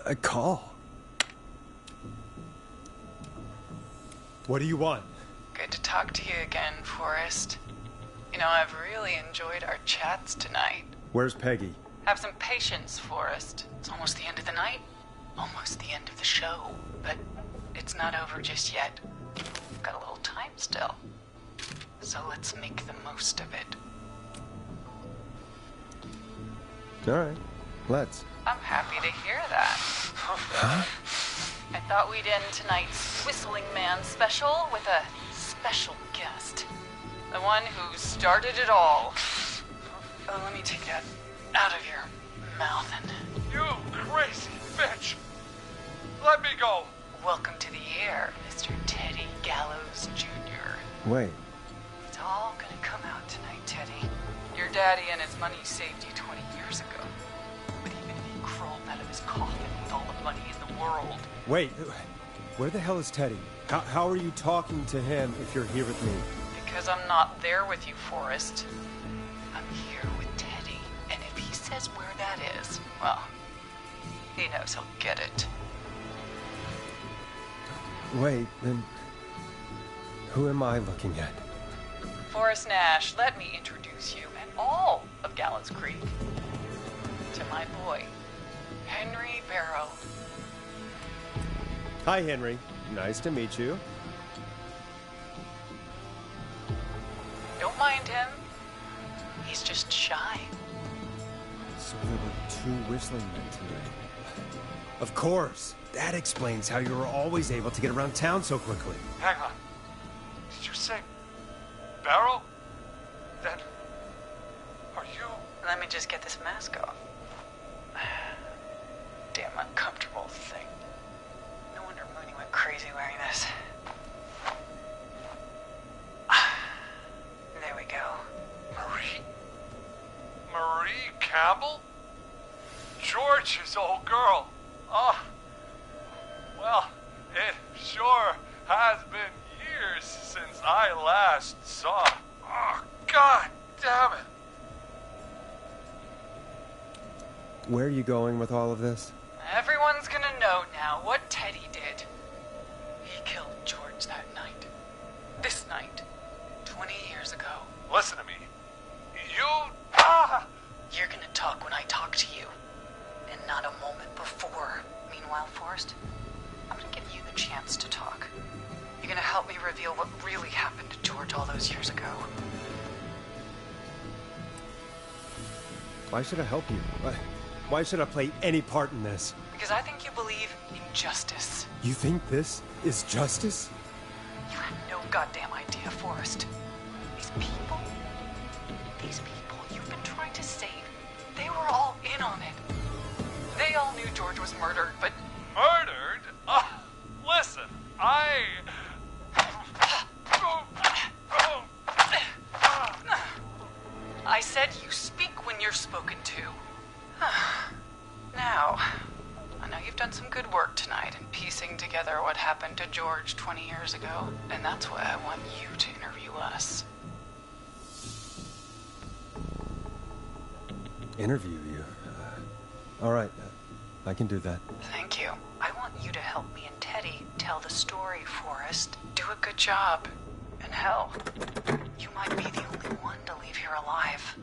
A call. What do you want? Good to talk to you again, Forrest. You know, I've really enjoyed our chats tonight. Where's Peggy? Have some patience, Forrest. It's almost the end of the night. Almost the end of the show. But it's not over just yet. We've got a little time still. So let's make the most of it. All right, let's. I'm happy to hear that. Huh? I thought we'd end tonight's Whistling Man special with a special guest. The one who started it all. Oh, let me take that out of your mouth and... You crazy bitch! Let me go! Welcome to the air, Mr. Teddy Gallows Jr. Wait. It's all gonna come out tonight, Teddy. Your daddy and his money saved you 20 years ago. But even if he crawled out of his coffin with all the money in the world... Wait, where the hell is Teddy? How are you talking to him if you're here with me? Because I'm not there with you, Forrest. I'm here with Teddy. And if he says where that is, well, he knows he'll get it. Wait, then... Who am I looking at? Forrest Nash, let me introduce you and all of Gallows Creek to my boy, Henry Barrow. Hi, Henry. Nice to meet you. Don't mind him. He's just shy. So there were two whistling men tonight. Of course. That explains how you were always able to get around town so quickly. Hang on. Did you say Barrow? Then are you... Let me just get this mask off. Damn uncomfortable thing. No wonder Mooney went crazy wearing this. There we go. Marie Campbell? George's old girl. Oh, well, it sure has been years since I last saw. Oh, God damn it. Where are you going with all of this? Everyone's gonna know now what Teddy did. He killed George that night. This night. 20 years ago. Listen to me. You... You're gonna talk when I talk to you. And not a moment before. Meanwhile, Forrest, I'm gonna give you the chance to talk. You're gonna help me reveal what really happened to George all those years ago. Why should I help you? Why should I play any part in this? Because I think you believe in justice. You think this is justice? You have no goddamn idea, Forrest. These people you've been trying to save, they were all in on it. They all knew George was murdered, but... Murdered? Listen, I said you speak when you're spoken to. Now, I know you've done some good work tonight in piecing together what happened to George 20 years ago, and that's why I want you to interview us. Interview you? All right, I can do that. Thank you. I want you to help me and Teddy tell the story, Forrest. Do a good job. And hell, you might be the only one to leave here alive.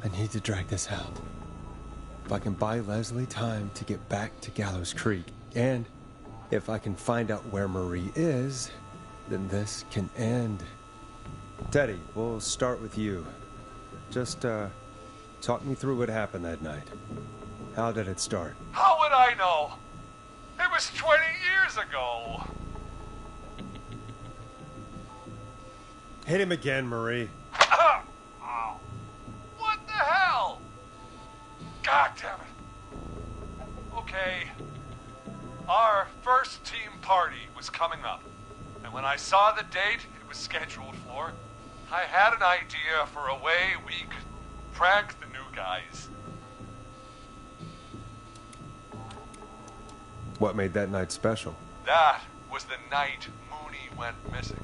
I need to drag this out. If I can buy Leslie time to get back to Gallows Creek, and if I can find out where Marie is, then this can end. Teddy, we'll start with you. Just, talk me through what happened that night. How did it start? how would I know? It was 20 years ago. Hit him again, Marie. Oh, what the hell? God damn it. Okay. first team party was coming up. And when I saw the date it was scheduled for, I had an idea for a way we could prank the new guys. What made that night special? That was the night Mooney went missing.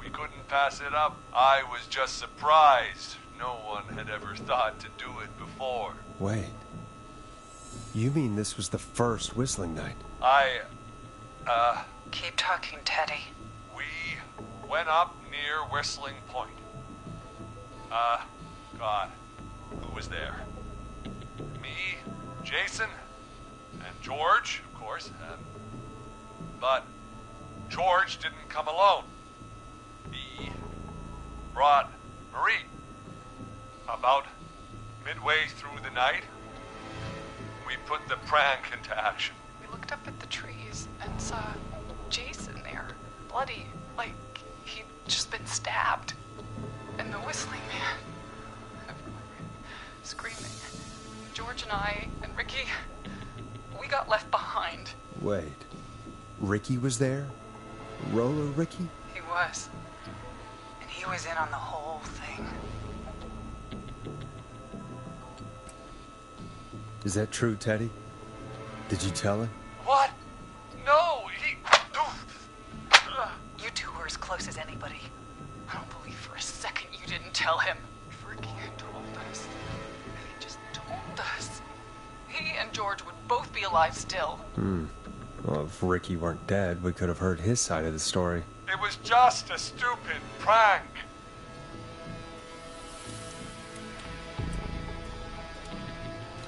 We couldn't pass it up. I was just surprised. No one had ever thought to do it before. Wait. You mean this was the first whistling night? Keep talking, Teddy. We went up near Whistling Point. God, who was there? Me, Jason, and George, of course. But George didn't come alone. He brought Marie. About midway through the night, we put the prank into action. We looked up at the trees and saw Jason there, bloody, like he'd just been stabbed. And the whistling man, screaming. George and I and Ricky, we got left behind. Wait. Ricky was there? Roller Ricky? He was. And he was in on the whole thing. Is that true, Teddy? Did you tell him? What? No, he... You two were as close as anybody. I don't believe for a second you didn't tell him. If Ricky had told us, if he just told us, he and George would both be alive still. Well, if Ricky weren't dead, we could have heard his side of the story. It was just a stupid prank.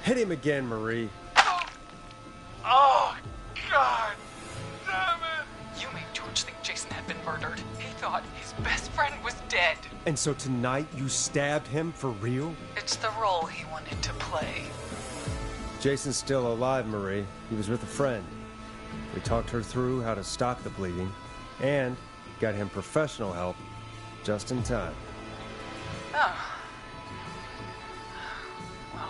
Hit him again, Marie. Oh, God damn it! You made George think Jason had been murdered. He thought his best friend was dead. And so tonight you stabbed him for real? It's the role he wanted to play. Jason's still alive, Marie. He was with a friend. We talked her through how to stop the bleeding and got him professional help just in time. Oh. Well,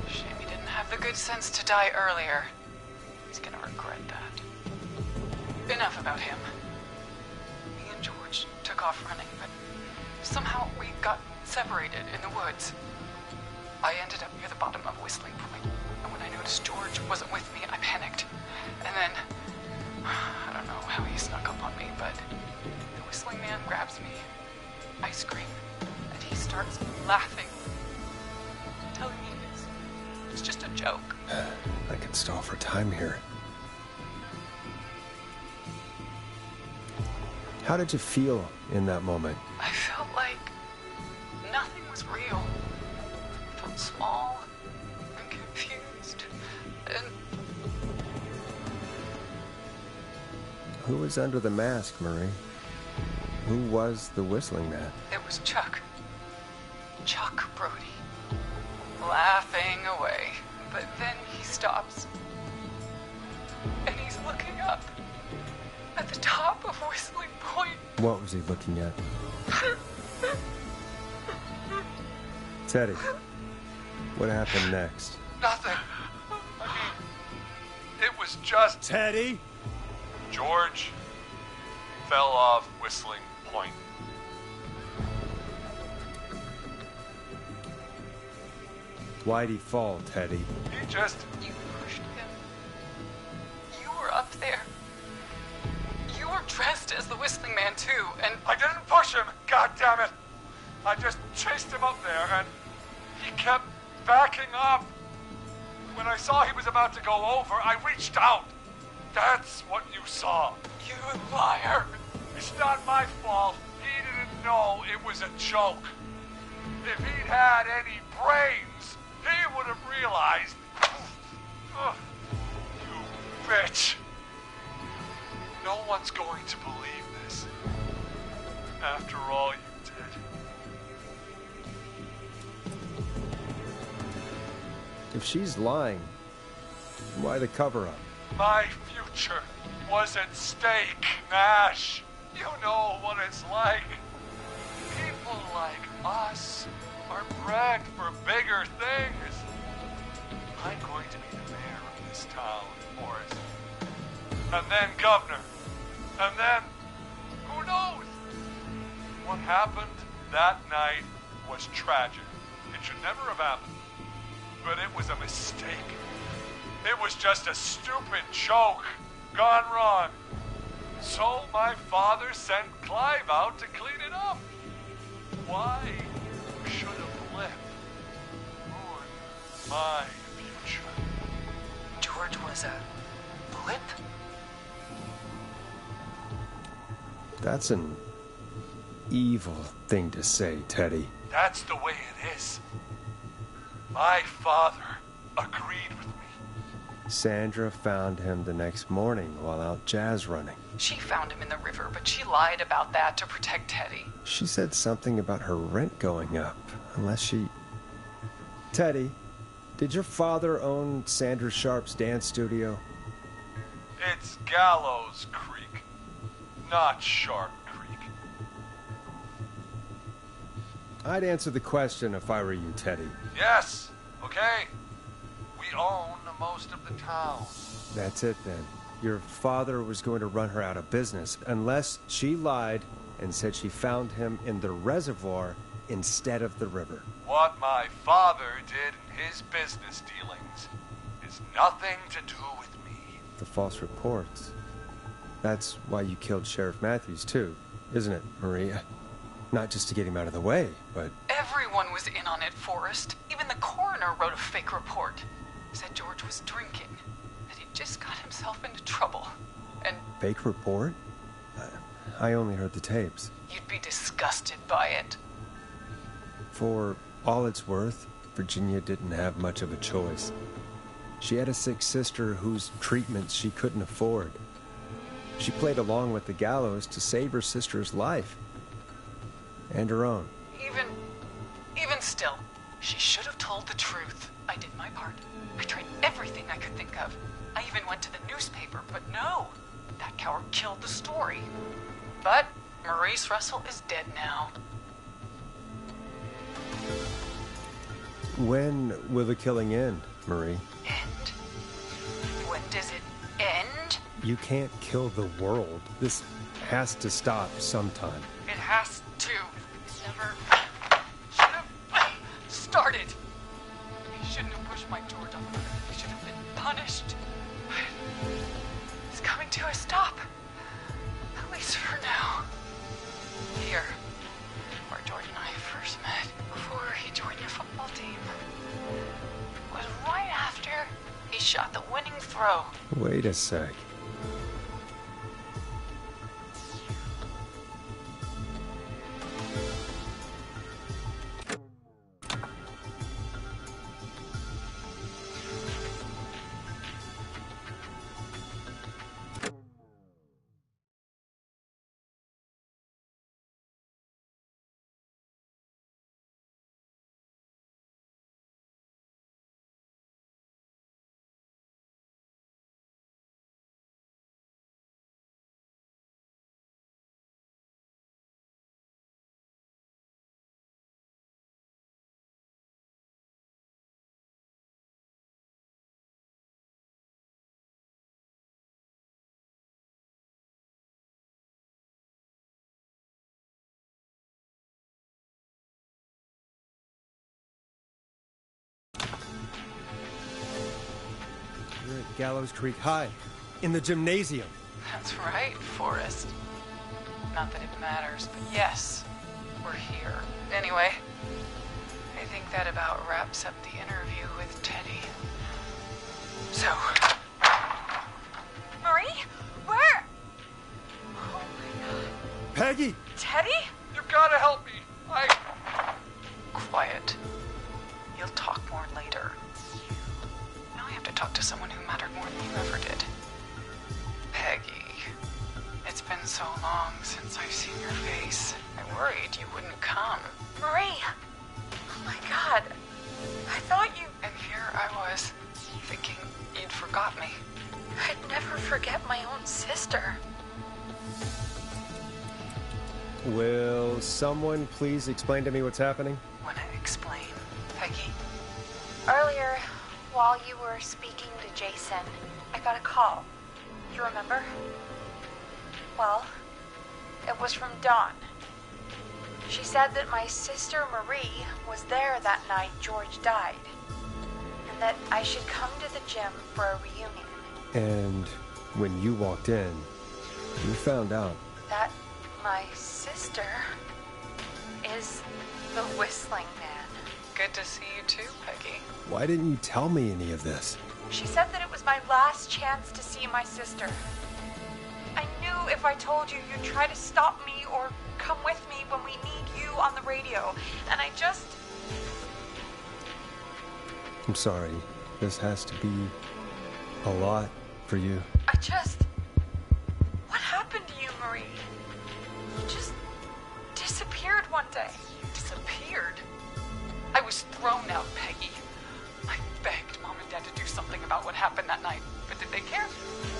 shame he didn't have the good sense to die earlier. He's gonna regret that. Enough about him. Me and George took off running, but somehow we got separated in the woods. I ended up near the bottom of Whistling Point, and when I noticed George wasn't with me, I panicked. And then, I don't know how he snuck up on me, but the whistling man grabs me. I scream, and he starts laughing, telling me it's just a joke. I could stall for time here. How did you feel in that moment? I felt like nothing was real. I felt small and confused, and Who was under the mask, Marie? Who was the whistling man? it was Chuck. Chuck Brody. Laughing away. But then he stops. And he's looking up. At the top of Whistling Point. What was he looking at? Teddy, what happened next? Nothing. I mean, it was just... Teddy? George fell off Whistling Point. Why'd he fall, Teddy? He just... You pushed him. You were up there. You were dressed as the Whistling Man, too, and... I didn't push him, God damn it! I just chased him up there, and he kept backing up. When I saw he was about to go over, I reached out. That's what you saw. You liar. It's not my fault. He didn't know it was a joke. If he'd had any brains, he would have realized. Ugh, you bitch. No one's going to believe this. After all you did. If she's lying, why the cover-up? My future was at stake, Nash. You know what it's like. People like us are bred for bigger things. I'm going to be the mayor of this town, Forrest. then governor. And then, who knows? What happened that night was tragic. It should never have happened. But it was a mistake. It was just a stupid joke gone wrong. So my father sent Clive out to clean it up. Why should a blip ruin my future? George was a blip? That's an evil thing to say, Teddy. That's the way it is. My father agreed with me. Sandra found him the next morning while out jazz running. She found him in the river, but she lied about that to protect Teddy. She said something about her rent going up, unless she... Teddy, did your father own Sandra Sharp's dance studio? It's Gallows Creek, not Sharp Creek. I'd answer the question if I were you, Teddy. Yes, okay. We own most of the town. That's it then. Your father was going to run her out of business unless she lied and said she found him in the reservoir instead of the river. What my father did in his business dealings is nothing to do with me. The false reports. That's why you killed Sheriff Matthews too, isn't it, Maria? Not just to get him out of the way, but... Everyone was in on it, Forrest. Even the coroner wrote a fake report. Said George was drinking, that he just got himself into trouble, and... Fake report? I only heard the tapes. You'd be disgusted by it. For all it's worth, Virginia didn't have much of a choice. She had a sick sister whose treatments she couldn't afford. She played along with the gallows to save her sister's life. And her own. Even still, she should have told the truth. I did my part. I tried everything I could think of. I even went to the newspaper, but no. That coward killed the story. But Maurice Russell is dead now. When will the killing end, Marie? End? When does it end? You can't kill the world. This has to stop sometime. It has to. It never should have started. He shouldn't have pushed my George off the cliff. He should have been punished. It's coming to a stop. At least for now. Here, where George and I first met, before he joined the football team, was right after he shot the winning throw. Wait a sec. We're at Gallows Creek High, in the gymnasium. That's right, Forrest. Not that it matters, but yes, we're here. Anyway, I think that about wraps up the interview with Teddy. So... Marie? Where? Oh my god. Peggy! Teddy? You gotta help me. Quiet. You'll talk more later. Now I have to talk to someone who mattered more than you ever did. Peggy. It's been so long since I've seen your face. I worried you wouldn't come. Marie! Oh my god. I thought you... And here I was, thinking you'd forgot me. I'd never forget my own sister. Will someone please explain to me what's happening? Wanna explain, Peggy? Earlier, while you were speaking to Jason, I got a call. You remember? Well, it was from Dawn. She said that my sister Marie was there that night George died, and that I should come to the gym for a reunion. And when you walked in, you found out That my sister is the Whistling Man. Good to see you too, Peggy. Why didn't you tell me any of this? She said that it was my last chance to see my sister. I knew if I told you, you'd try to stop me or come with me when we need you on the radio. And I just... I'm sorry. This has to be a lot for you. What happened to you, Marie? You just disappeared one day. Disappeared? I was thrown out, Peggy. I begged Mom and Dad to do something about what happened that night. But did they care?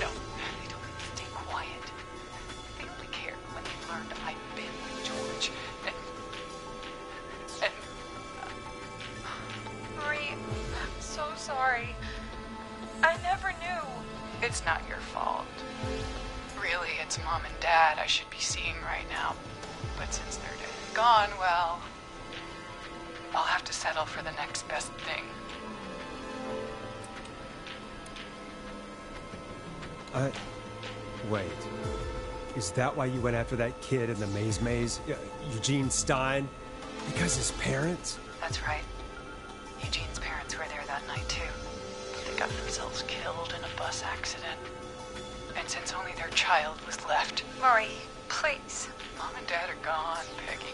No. They told me to stay quiet. They only cared when they learned I'd been with George. And Marie, I'm so sorry. I never knew. it's not your fault. Really, it's Mom and Dad I should be seeing right now. But since they're dead and gone, well, I'll have to settle for the next best thing. Wait. Is that why you went after that kid in the maze? Eugene Stein? Because his parents? That's right. Eugene's parents were there that night, too. They got themselves killed in a bus accident. And since only their child was left... Marie, please. Mom and Dad are gone, Peggy.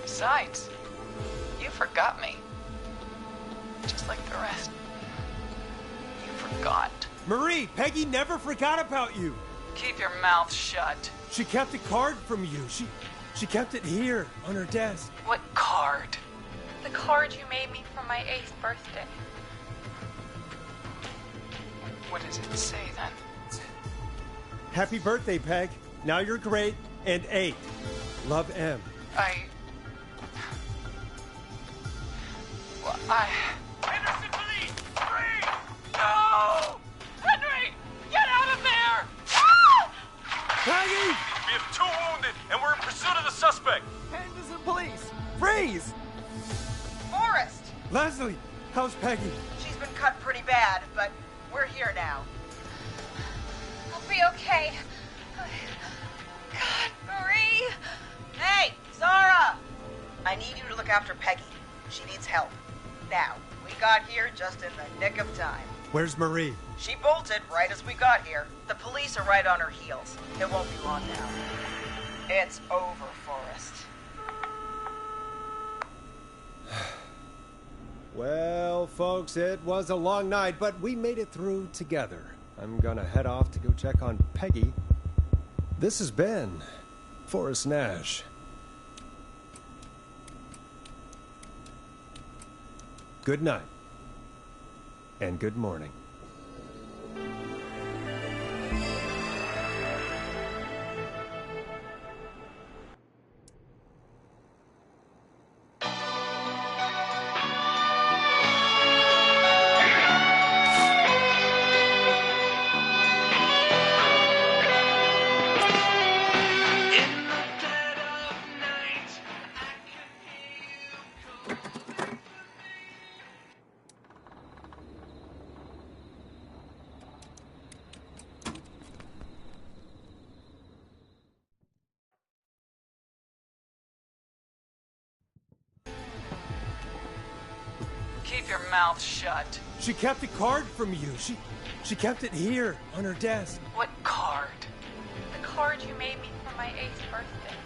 Besides, you forgot me. Just like the rest. You forgot. Marie, Peggy never forgot about you. Keep your mouth shut. She kept a card from you. She kept it here on her desk. What card? The card you made me for my 8th birthday. What does it say, then? Happy birthday, Peg. Now you're great and 8. Love, M. Henderson police! Free! No! Henry! Get out of there! Ah! Peggy! We have 2 wounded, and we're in pursuit of the suspect. Henderson police! Freeze! Forrest! Leslie, how's Peggy? She's been cut pretty bad, but we're here now. I'll be okay. God, Marie! Hey, Zara! I need you to look after Peggy. She needs help. Now, we got here just in the nick of time. Where's Marie? She bolted right as we got here. The police are right on her heels. It won't be long now. It's over, Forrest. Well, folks, it was a long night, but we made it through together. I'm gonna head off to go check on Peggy. This has been Forrest Nash. Good night. And good morning. Keep your mouth shut. She kept a card from you. She kept it here on her desk. What card? The card you made me for my 8th birthday.